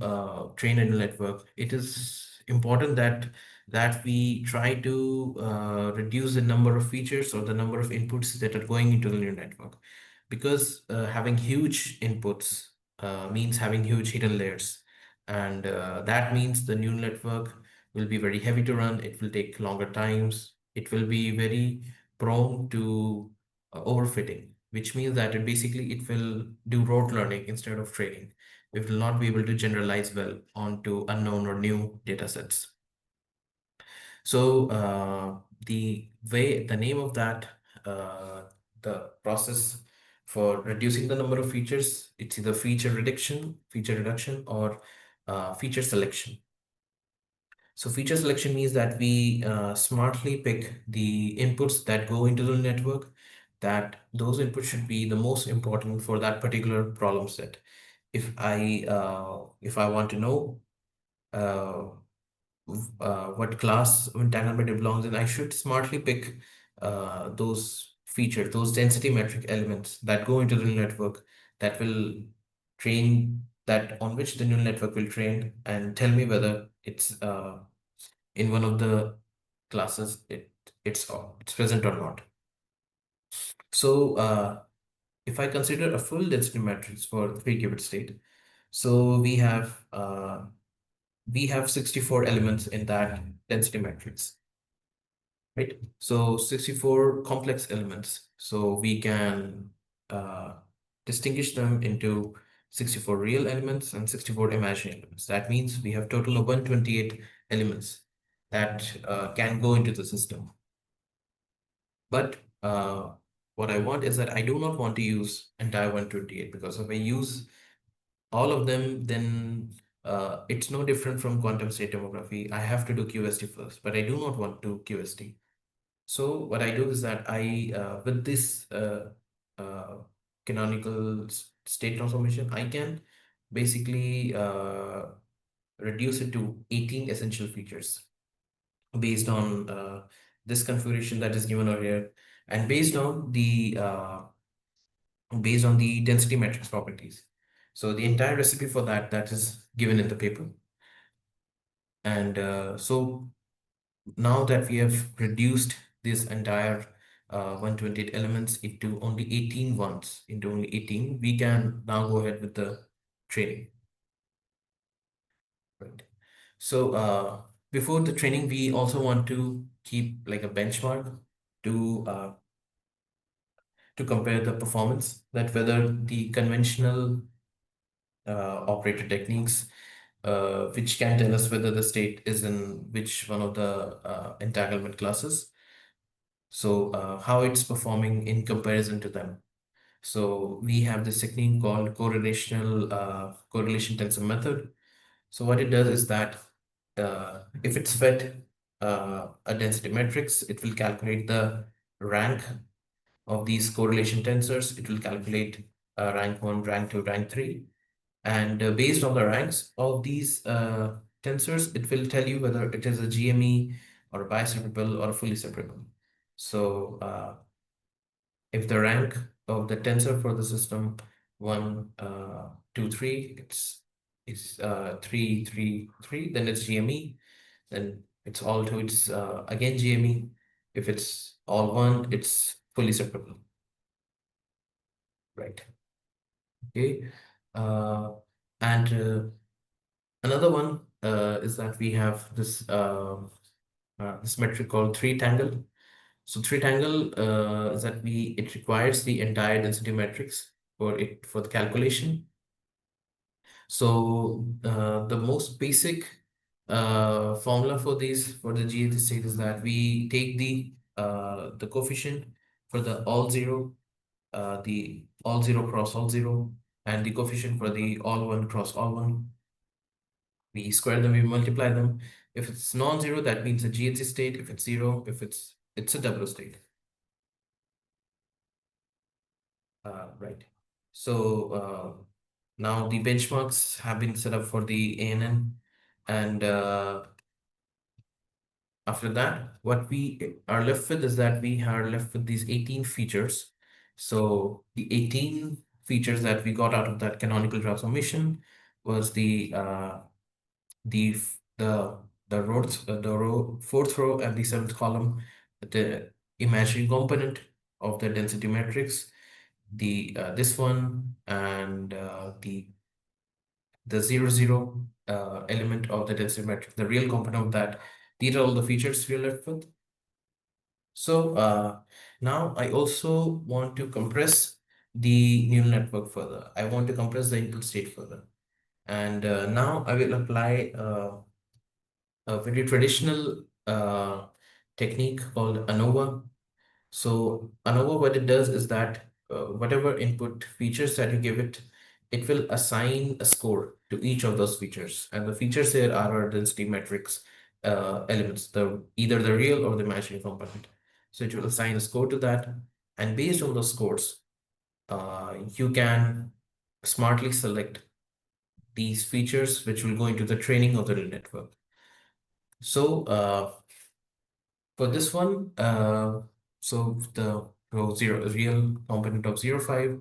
train a neural network, it is important that we try to reduce the number of features or the number of inputs that are going into the neural network, because having huge inputs means having huge hidden layers, and that means the neural network will be very heavy to run. It will take longer times. It will be very prone to overfitting, which means that it will do rote learning instead of training. It will not be able to generalize well onto unknown or new data sets. So the name of that, uh, the process for reducing the number of features, it's either feature reduction, or feature selection. So feature selection means that we smartly pick the inputs that go into the network, that those inputs should be the most important for that particular problem set. If I want to know uh, what class entanglement it belongs in, I should smartly pick those features, those density metric elements that go into the neural network, that will train, that on which the neural network will train, and tell me whether it's in one of the classes it's present or not. So if I consider a full density matrix for 3-qubit state, so we have 64 elements in that density matrix, right? So 64 complex elements. So we can uh, distinguish them into 64 real elements and 64 imaginary elements. That means we have total of 128 elements that can go into the system. But what I want is that I do not want to use entire 128, because if I use all of them, then it's no different from quantum state tomography. I have to do QST first, but I do not want to QST. So what I do is that with this canonical state transformation, I can basically reduce it to 18 essential features based on this configuration that is given over here, and based on the density matrix properties. So the entire recipe for that is given in the paper. And so now that we have reduced this entire 128 elements into only 18 ones, into only 18, we can now go ahead with the training. Right. So before the training, we also want to keep like a benchmark to compare the performance, that whether the conventional operator techniques, which can tell us whether the state is in which one of the entanglement classes. So how it's performing in comparison to them. So we have this technique called correlation tensor method. So what it does is that if it's fed a density matrix, it will calculate the rank of these correlation tensors. It will calculate rank 1, rank 2, rank 3. And based on the ranks of these tensors, it will tell you whether it is a GME or a biseparable or a fully separable. So if the rank of the tensor for the system 1, 2, 3, is 3, 3, 3, then it's GME. Then it's all 2, it's again GME. If it's all 1, it's fully separable. Right. Okay. Uh, and another one is that we have this metric called three-tangle. So three-tangle is that it requires the entire density matrix for the calculation. So the most basic formula for the GAT state is that we take the coefficient for the all zero cross all zero, and the coefficient for the all one cross all one. We square them, we multiply them. If it's non-zero, that means a GHZ state. If it's zero, it's a W state. Right. So now the benchmarks have been set up for the ANN, and after that, what we are left with is that we are left with these 18 features. So the 18 features that we got out of that canonical transformation was the f- the row fourth row and the seventh column, the imaginary component of the density matrix, the this one, and the 0, 0 element of the density matrix, the real component of that. These are all the features we're left with. So now I also want to compress the neural network further. I want to compress the input state further. And now I will apply a very traditional technique called ANOVA. So ANOVA, what it does is that whatever input features that you give it, it will assign a score to each of those features. And the features here are our density matrix elements, either the real or the imaginary component. So it will assign a score to that. And based on those scores, you can smartly select these features which will go into the training of the neural network. So for this one, so the real component of 0, 5,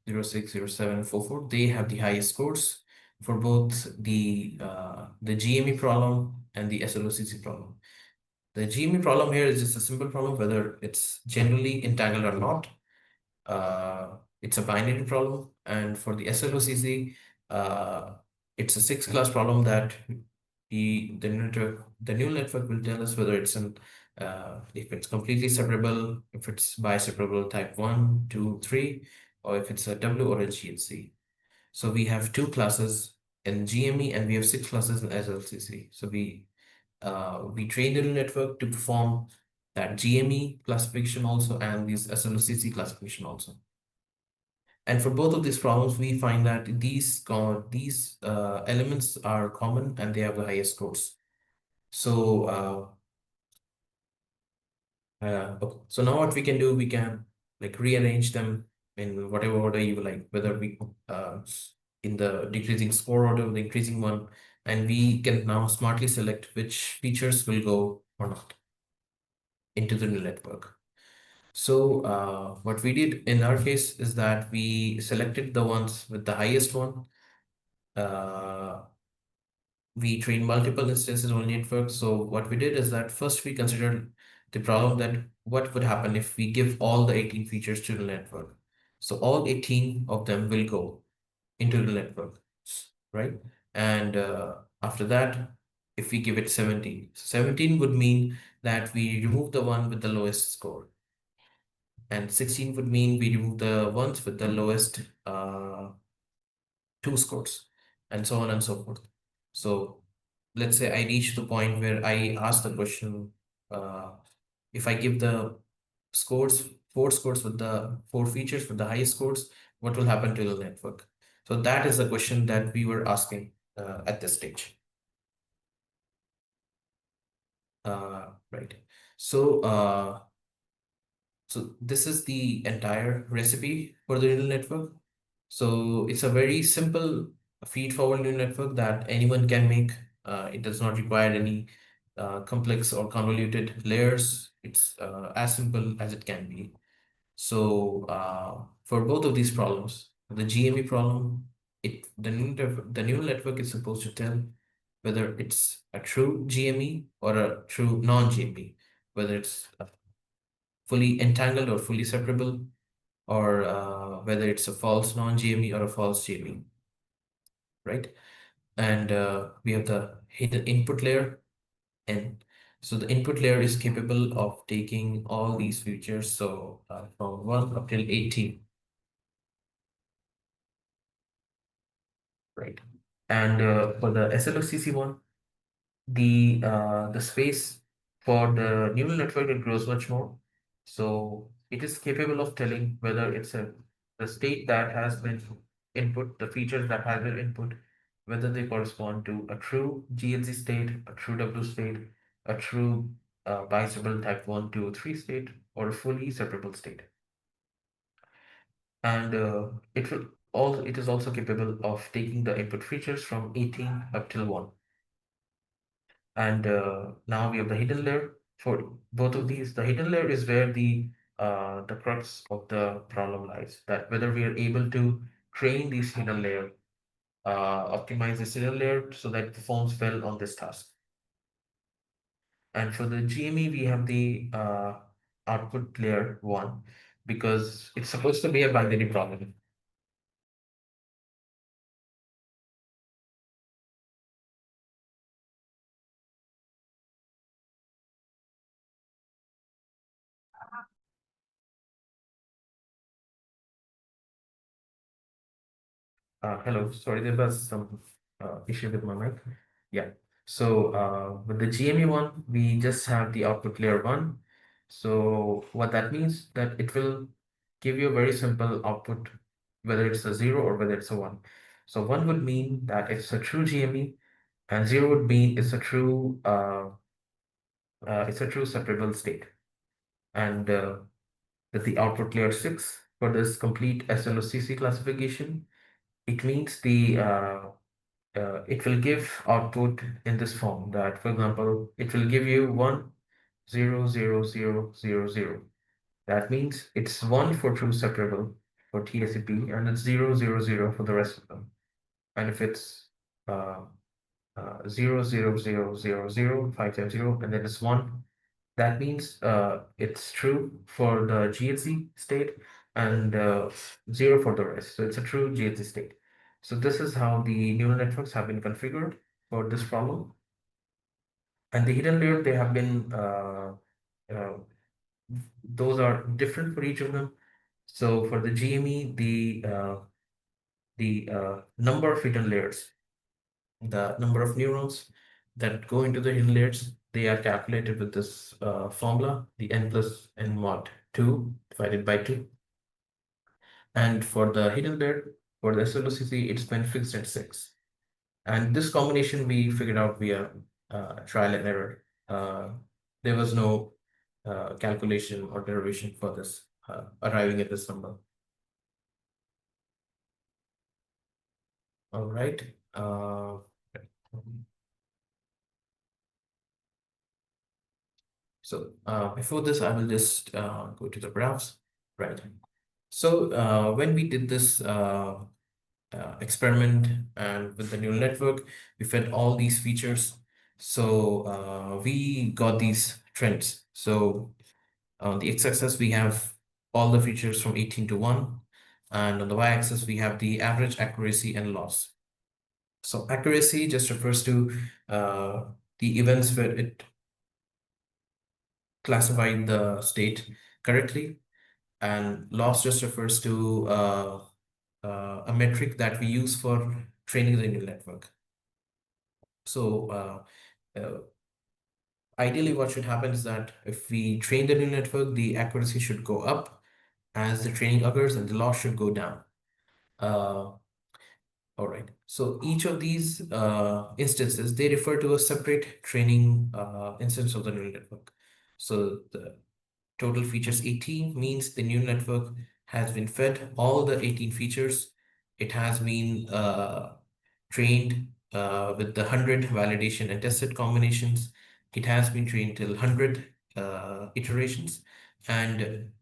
0, 6, 0, 7, 4, 4, they have the highest scores for both the GME problem and the SLOCC problem. The GME problem here is just a simple problem, whether it's generally entangled or not. It's a binary problem, and for the SLOCC, it's a six-class problem that the neural network will tell us whether it's an if it's completely separable, if it's biseparable type 1, 2, 3, or if it's a W or a GHC. So we have two classes in GME and we have six classes in SLCC. So we train the neural network to perform that GME classification also and this SLCC classification also. And for both of these problems, we find that these elements are common and they have the highest scores. So okay. So now what we can do, we can like rearrange them in whatever order you like, whether we in the decreasing score order, the increasing one, and we can now smartly select which features will go or not into the neural network. So what we did in our case is that we selected the ones with the highest one. We trained multiple instances on network. So what we did is that first we considered the problem that what would happen if we give all the 18 features to the network. So all 18 of them will go into the network, right? And after that, if we give it 17, 17 would mean that we remove the one with the lowest score. And 16 would mean we remove the ones with the lowest two scores, and so on and so forth. So let's say I reach the point where I ask the question, uh, if I give the scores, four scores with the four features with the highest scores, what will happen to the network? So that is the question that we were asking at this stage. Right. So, so this is the entire recipe for the neural network. So it's a very simple feed-forward neural network that anyone can make. It does not require any complex or convoluted layers. It's as simple as it can be. So for both of these problems, the GME problem, the neural network is supposed to tell whether it's a true GME or a true non-GME, whether it's fully entangled or fully separable, or whether it's a false non-GME or a false GME, right? And we have the hidden input layer, and so the input layer is capable of taking all these features, so from 1 up till 18, right? And for the SLOCC one, the space for the neural network, it grows much more. So it is capable of telling whether it's the state that has been input, the features that have been input, whether they correspond to a true GLC state, a true W state, a true biseparable type 1, 2, 3 state, or a fully separable state. And it is also capable of taking the input features from 18 up till 1. And now we have the hidden layer for both of these. The hidden layer is where the crux of the problem lies, that whether we are able to train this hidden layer, optimize this hidden layer so that it performs well on this task. And for the GME, we have the output layer 1, because it's supposed to be a binary problem. Hello, sorry, there was some issue with my mic. Yeah. So with the GME one, we just have the output layer 1. So what that means, that it will give you a very simple output, whether it's a 0 or whether it's a 1. So 1 would mean that it's a true GME, and 0 would mean it's a true separable state. And with the output layer 6 for this complete SLOCC classification, it means it will give output in this form, that, for example, it will give you 1, 0, 0, 0, 0, 0. That means it's 1 for true separable for TSCP, and it's 0, 0, 0 for the rest of them. And if it's uh, 0, 0, 0, 0, 0, 5 times 0, and then it's 1, that means it's true for the GHZ state, and 0 for the rest. So it's a true GHZ state. So this is how the neural networks have been configured for this problem. And the hidden layer, they have been, uh, those are different for each of them. So for the GME, the number of hidden layers, the number of neurons that go into the hidden layers, they are calculated with this formula, the n plus n mod 2 divided by 2. And for the hidden layer, for the SLOCC, it's been fixed at 6. And this combination we figured out via trial and error. There was no calculation or derivation for this, arriving at this number. All right. So before this, I will just go to the graphs. Right. So when we did this experiment and with the neural network, we fed all these features. So we got these trends. So on the x-axis, we have all the features from 18 to 1. And on the y-axis, we have the average accuracy and loss. So accuracy just refers to the events where it classified the state correctly. And loss just refers to a metric that we use for training the neural network. So ideally, what should happen is that if we train the neural network, the accuracy should go up as the training occurs, and the loss should go down. All right. So each of these instances, they refer to a separate training instance of the neural network. So the total features 18 means the neural network has been fed all the 18 features. It has been trained with the 100 validation and test set combinations. It has been trained till 100 iterations. And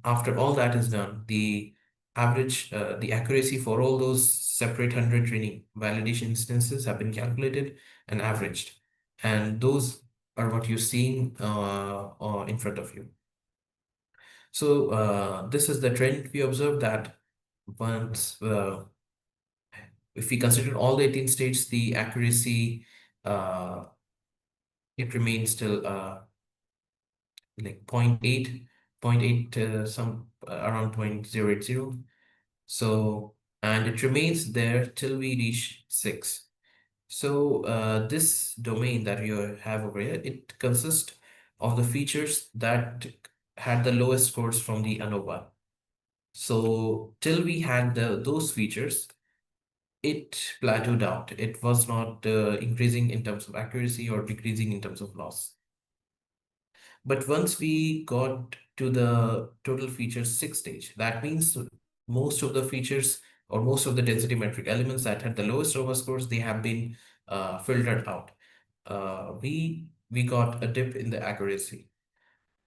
after all that is done, the accuracy for all those separate 100 training validation instances have been calculated and averaged. And those are what you're seeing in front of you. So this is the trend we observed, that once if we consider all the 18 states, the accuracy uh, it remains still like 0.8, some around 0.080. So, and it remains there till we reach 6. So this domain that you have over here, it consists of the features that had the lowest scores from the ANOVA. So till we had those features, it plateaued out. It was not increasing in terms of accuracy or decreasing in terms of loss. But once we got to the total features 6 stage, that means most of the features or most of the density metric elements that had the lowest ROMA scores, they have been filtered out. We got a dip in the accuracy.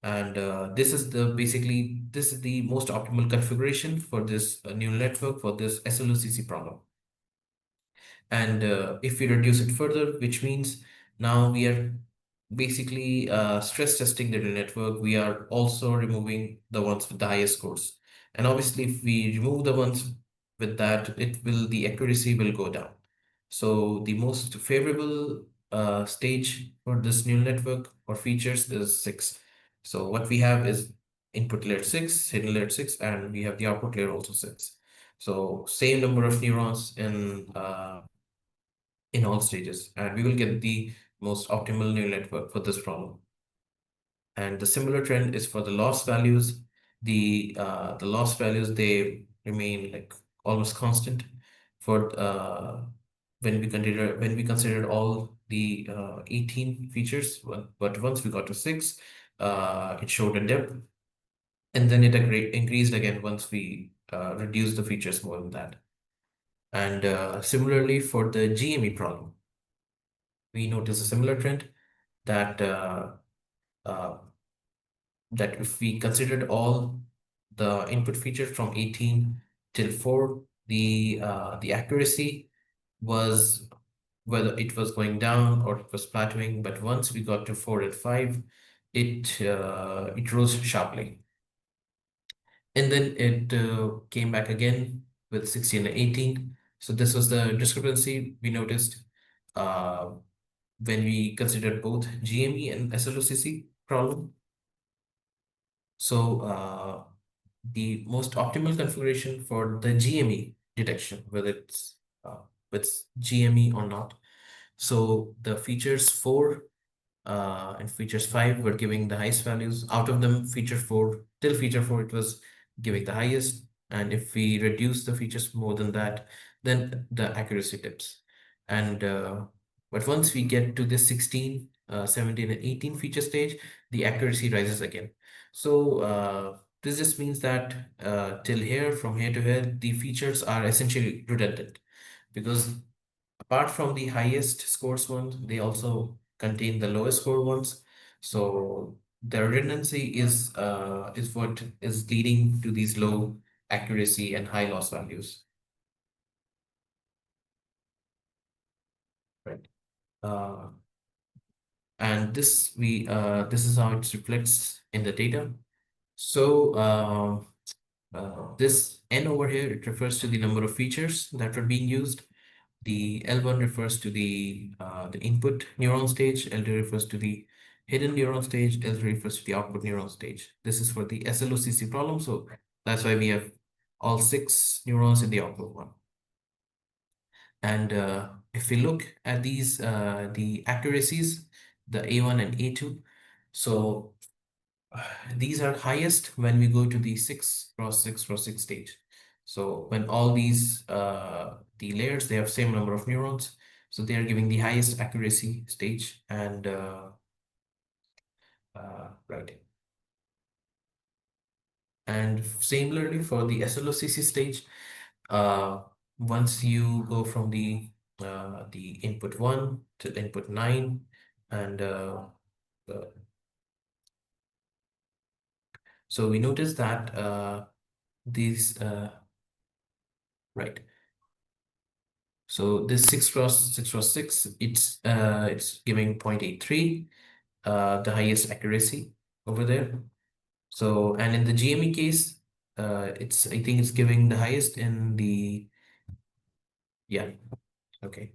And this is the most optimal configuration for this neural network for this SLOCC problem. And if we reduce it further, which means now we are basically stress testing the neural network, we are also removing the ones with the highest scores. And obviously, if we remove the ones with that, the accuracy will go down. So the most favorable stage for this neural network or features is 6. So what we have is input layer 6, hidden layer 6, and we have the output layer also 6. So same number of neurons in all stages, and we will get the most optimal neural network for this problem. And the similar trend is for the loss values. The loss values, they remain like almost constant for when we considered all the 18 features, but once we got to 6, it showed a dip, and then it increased again once we reduced the features more than that. And similarly for the GME problem, we notice a similar trend that uh, that if we considered all the input features from 18 till 4, the accuracy was whether it was going down or it was plateauing. But once we got to 4 and 5, it rose sharply, and then it came back again with 16 and 18. So this was the discrepancy we noticed uh, when we considered both GME and SLOCC problem. So the most optimal configuration for the GME detection, whether uh, it's GME or not. So the features 4 and features 5 were giving the highest values. Out of them, feature 4, till feature 4, it was giving the highest. And if we reduce the features more than that, then the accuracy dips. And but once we get to the 16, 17, and 18 feature stage, the accuracy rises again. So this just means that till here, from here to here, the features are essentially redundant, because apart from the highest scores ones, they also contain the lowest score ones. So the redundancy is what is leading to these low accuracy and high loss values. Right. Uh, and this is how it reflects in the data. So this n over here, it refers to the number of features that are being used. The L1 refers to the input neuron stage, L2 refers to the hidden neuron stage, L3 refers to the output neuron stage. This is for the SLOCC problem, so that's why we have all 6 neurons in the output one. And if we look at these, the accuracies, the A1 and A2, so these are highest when we go to the 6 cross 6 cross 6 stage. So when all these the layers, they have same number of neurons, so they are giving the highest accuracy stage. And right. And similarly for the SLOCC stage, uh, once you go from the input 1 to input 9, and uh, so we notice that these right. So this 6 cross 6 cross 6, it's giving 0.83, the highest accuracy over there. So, and in the GME case, I think it's giving the highest in the, yeah, okay.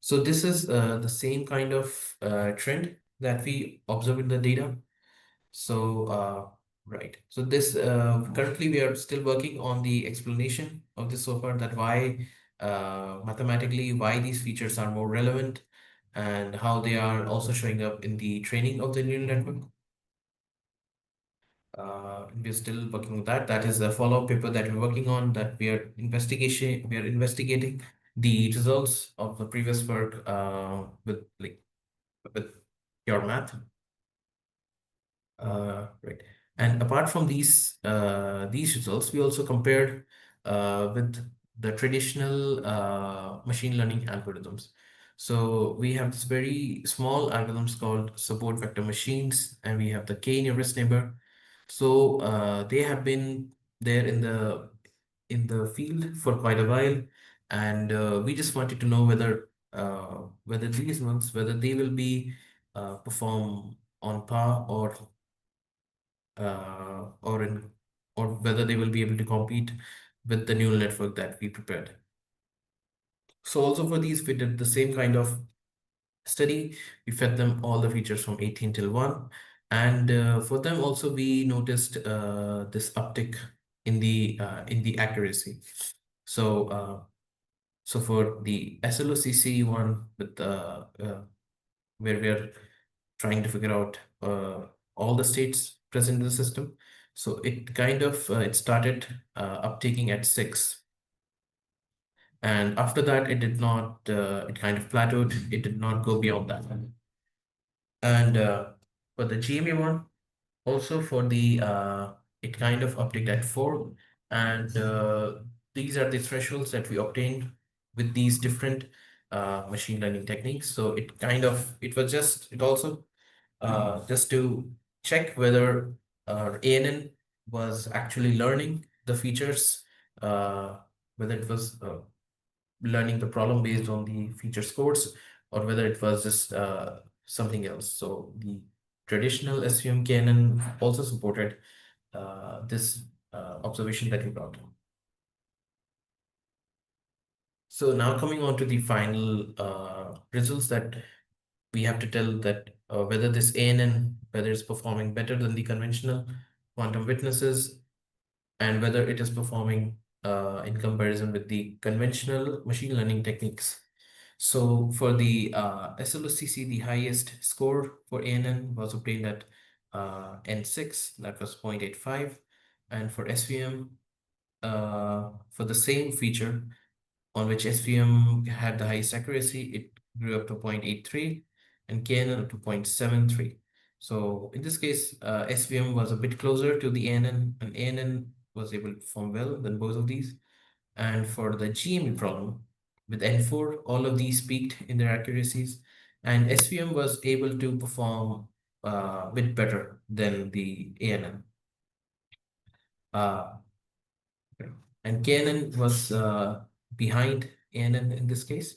So this is the same kind of trend that we observe in the data. So, right. So this currently we are still working on the explanation of this so far, that why mathematically why these features are more relevant and how they are also showing up in the training of the neural network. We're still working on that. That is a follow-up paper that we're working on, that we are investigating the results of the previous work with pure math. Right. And apart from these results, we also compared with the traditional machine learning algorithms. So we have this very small algorithms called support vector machines, and we have the k-nearest neighbor. So they have been there in the field for quite a while, and we just wanted to know whether these ones, whether they will be perform on par or in or whether they will be able to compete with the neural network that we prepared. So also for these, we did the same kind of study. We fed them all the features from 18 till 1. And for them also, we noticed this uptick in the accuracy. So so for the SLOCC one with where we are trying to figure out all the states present in the system. So it kind of it started uptaking at 6, and after that it did not. It kind of plateaued. It did not go beyond that. And for the GME one, also for the it kind of upticked at 4, and these are the thresholds that we obtained with these different machine learning techniques. So it was just it also just to check whether ANN was actually learning the features, whether it was learning the problem based on the feature scores, or whether it was just something else. So the traditional SVM KNN also supported this observation that we brought. So now coming on to the final results, that we have to tell that whether this ANN, whether it's performing better than the conventional quantum witnesses, and whether it is performing in comparison with the conventional machine learning techniques. So for the SLOCC, the highest score for ANN was obtained at N6, that was 0.85. And for SVM, for the same feature on which SVM had the highest accuracy, it grew up to 0.83, and KNN up to 0.73. So in this case, SVM was a bit closer to the ANN, and ANN was able to perform well than both of these. And for the GME problem, with N4, all of these peaked in their accuracies, and SVM was able to perform a bit better than the ANN. Uh, and KNN was behind ANN in this case.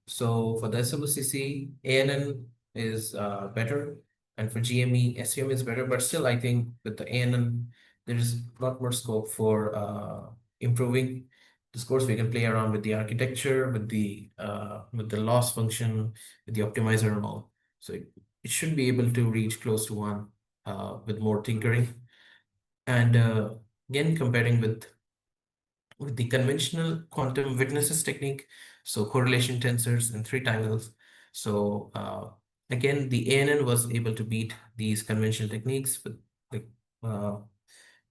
So for the SLOCC, ANN is better, and for GME, SVM is better. But still, I think with the ANN, there is a lot more scope for improving the scores. We can play around with the architecture, with the loss function, with the optimizer and all. So it should be able to reach close to 1 with more tinkering. And again, comparing with the conventional quantum witnesses technique, so correlation tensors and three tangles. So again, the ANN was able to beat these conventional techniques like uh,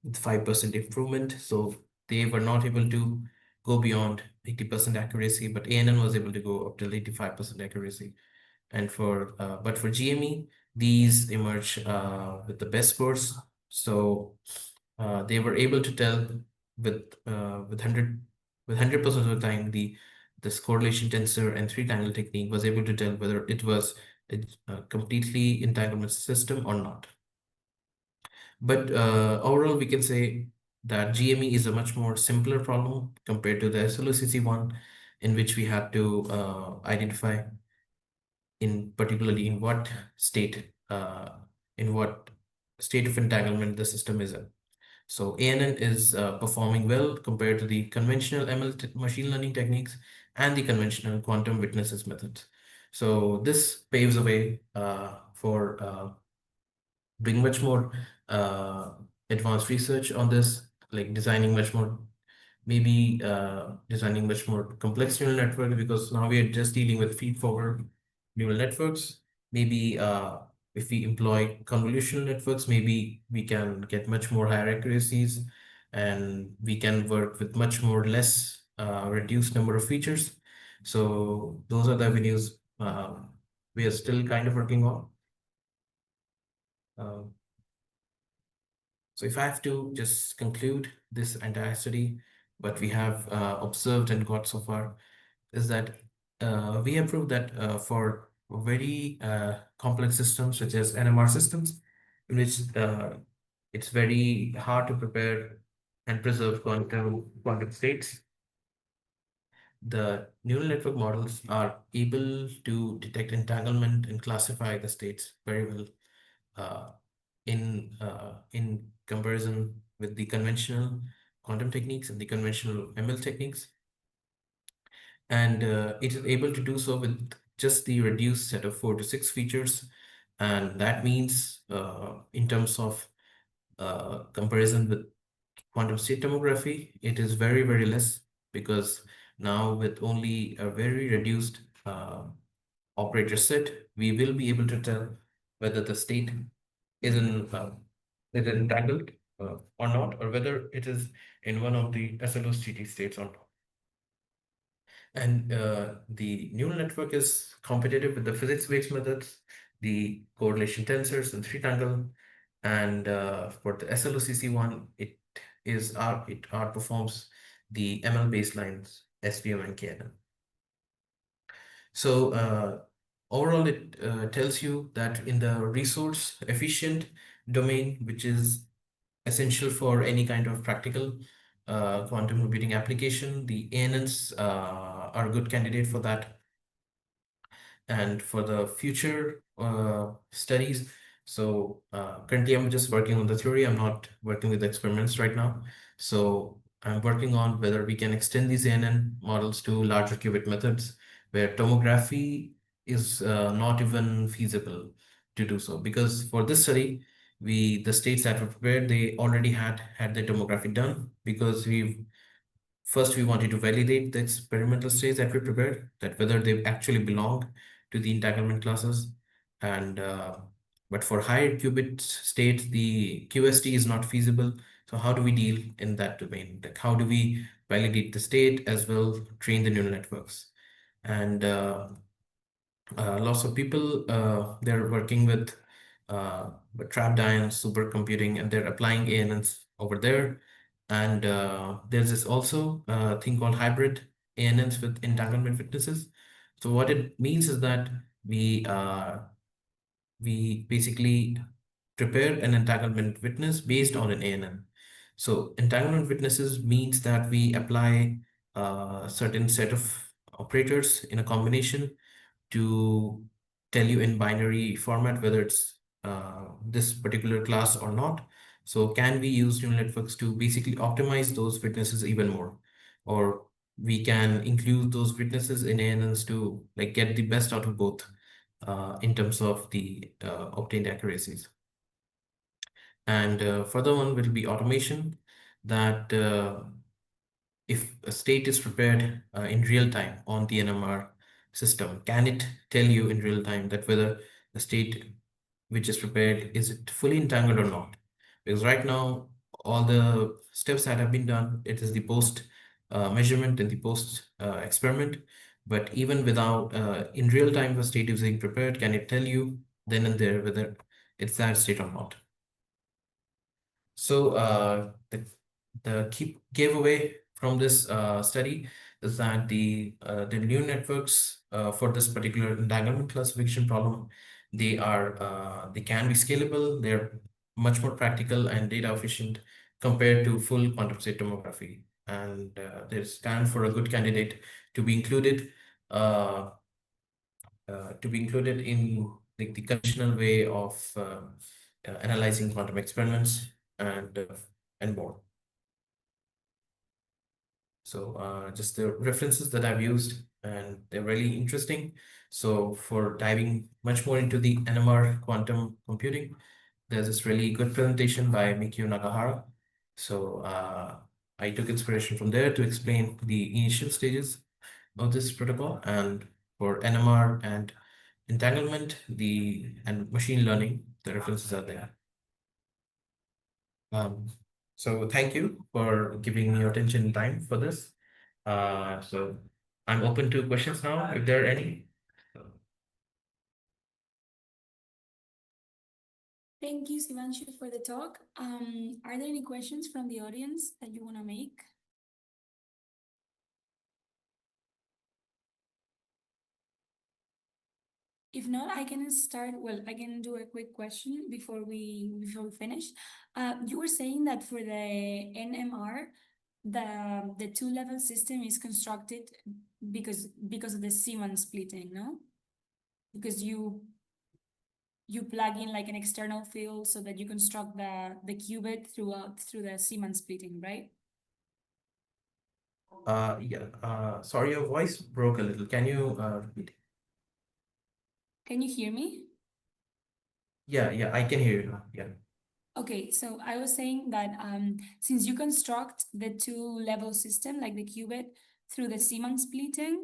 with 5% improvement. So they were not able to go beyond 80% accuracy, but ANN was able to go up till 85% accuracy. And but for GME, these emerge with the best scores. So they were able to tell with 100% of the time, this correlation tensor and three tangle technique was able to tell whether it was a completely entanglement system or not. But overall, we can say that GME is a much more simpler problem compared to the SLOCC one, in which we had to identify particularly in what state of entanglement the system is in. So ANN is performing well compared to the conventional machine learning techniques and the conventional quantum witnesses methods. So this paves the way for doing much more advanced research on this, like maybe designing much more complex neural network, because now we are just dealing with feed-forward neural networks. Maybe if we employ convolutional networks, maybe we can get much more higher accuracies, and we can work with much more less reduced number of features. So those are the avenues we are still kind of working on. Uh, So if I have to just conclude this entire study, what we have observed and got so far is that we have proved that for very complex systems such as NMR systems, in which it's very hard to prepare and preserve quantum states, the neural network models are able to detect entanglement and classify the states very well uh, in comparison with the conventional quantum techniques and the conventional ML techniques. And it is able to do so with just the reduced set of 4 to 6 features. And that means in terms of comparison with quantum state tomography, it is very, very less, because now with only a very reduced operator set, we will be able to tell whether the state is is entangled or not, or whether it is in one of the SLOCC states or not. And the neural network is competitive with the physics-based methods, the correlation tensors and three-tangle. And for the SLOCC one, it outperforms the ML baselines, SVM and KNN. So overall, it tells you that in the resource efficient domain, which is essential for any kind of practical quantum computing application, the ANNs are a good candidate for that. And for the future studies, so currently I'm just working on the theory. I'm not working with experiments right now. So I'm working on whether we can extend these ANN models to larger qubit methods where tomography is not even feasible to do so. Because for this study, the states that were prepared, they already had the tomography done, because first we wanted to validate the experimental states that we prepared, that whether they actually belong to the entanglement classes. And but for higher qubit states, the QST is not feasible. So how do we deal in that domain? Like, how do we validate the state as well, train the neural networks? And lots of people they're working with trapped ion supercomputing, and they're applying ANNs over there. And there's this also thing called hybrid ANNs with entanglement witnesses. So what it means is that we basically prepare an entanglement witness based on an ANN. So entanglement witnesses means that we apply a certain set of operators in a combination to tell you in binary format whether it's this particular class or not. So can we use neural networks to basically optimize those witnesses even more? Or we can include those witnesses in ANNs to like get the best out of both in terms of the obtained accuracies. And further one will be automation, that if a state is prepared in real time on the NMR system, can it tell you in real time that whether the state which is prepared, is it fully entangled or not? Because right now, all the steps that have been done, it is the post measurement and the post experiment. But even without, in real time, the state is being prepared, can it tell you then and there whether it's that state or not? So the key giveaway from this study is that the neural networks for this particular entanglement classification problem, they can be scalable. They're much more practical and data efficient compared to full quantum state tomography. And there's time for a good candidate to be included uh, in the conventional way of analyzing quantum experiments and more. So just the references that I've used, and they're really interesting. So for diving much more into the NMR quantum computing, there's this really good presentation by Mikio Nagahara. So I took inspiration from there to explain the initial stages of this protocol. And for NMR and entanglement, and machine learning, the references are there. So thank you for giving me your attention and time for this. So I'm open to questions now, if there are any. Thank you, Shivanshu, for the talk. Are there any questions from the audience that you want to make? If not, I can start. Well, I can do a quick question before we finish. You were saying that for the NMR, the two-level system is constructed because of the Siemens splitting, no? Because you plug in like an external field so that you construct the qubit through the Siemens splitting, right? Yeah. Sorry, your voice broke a little. Can you repeat? Can you hear me? Yeah, I can hear you now. Yeah. Okay, so I was saying that since you construct the two-level system, like the qubit, through the Siemens splitting,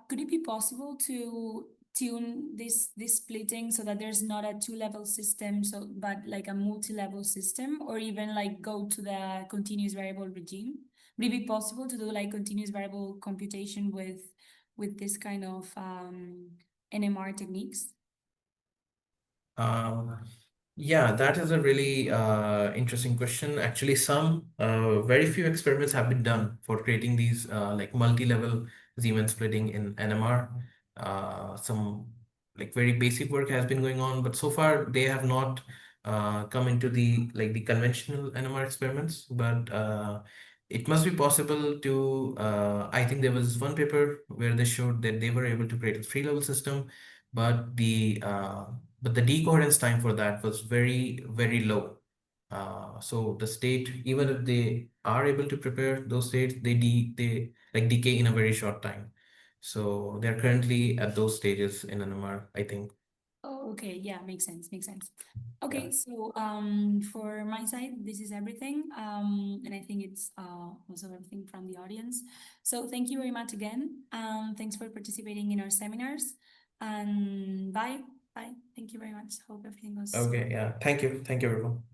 could it be possible to tune this splitting so that there's not a two-level system, but like a multi-level system, or even like go to the continuous variable regime? Would it be possible to do like continuous variable computation with this kind of NMR techniques? Um, yeah, that is a really interesting question. Actually, very few experiments have been done for creating these like multi-level Zeeman splitting in NMR. Some like very basic work has been going on, but so far they have not come into the conventional NMR experiments. But it must be possible to. I think there was one paper where they showed that they were able to create a three-level system, but the decoherence time for that was very, very low. So the state, even if they are able to prepare those states, they like decay in a very short time. So they're currently at those stages in NMR, I think. Oh, okay. Yeah, makes sense. Makes sense. Yeah. Okay, so for my side, this is everything. And I think it's also everything from the audience. So thank you very much again. Thanks for participating in our seminars. And bye. Bye. Thank you very much. Hope everything goes. Okay. Yeah. Thank you. Thank you, everyone.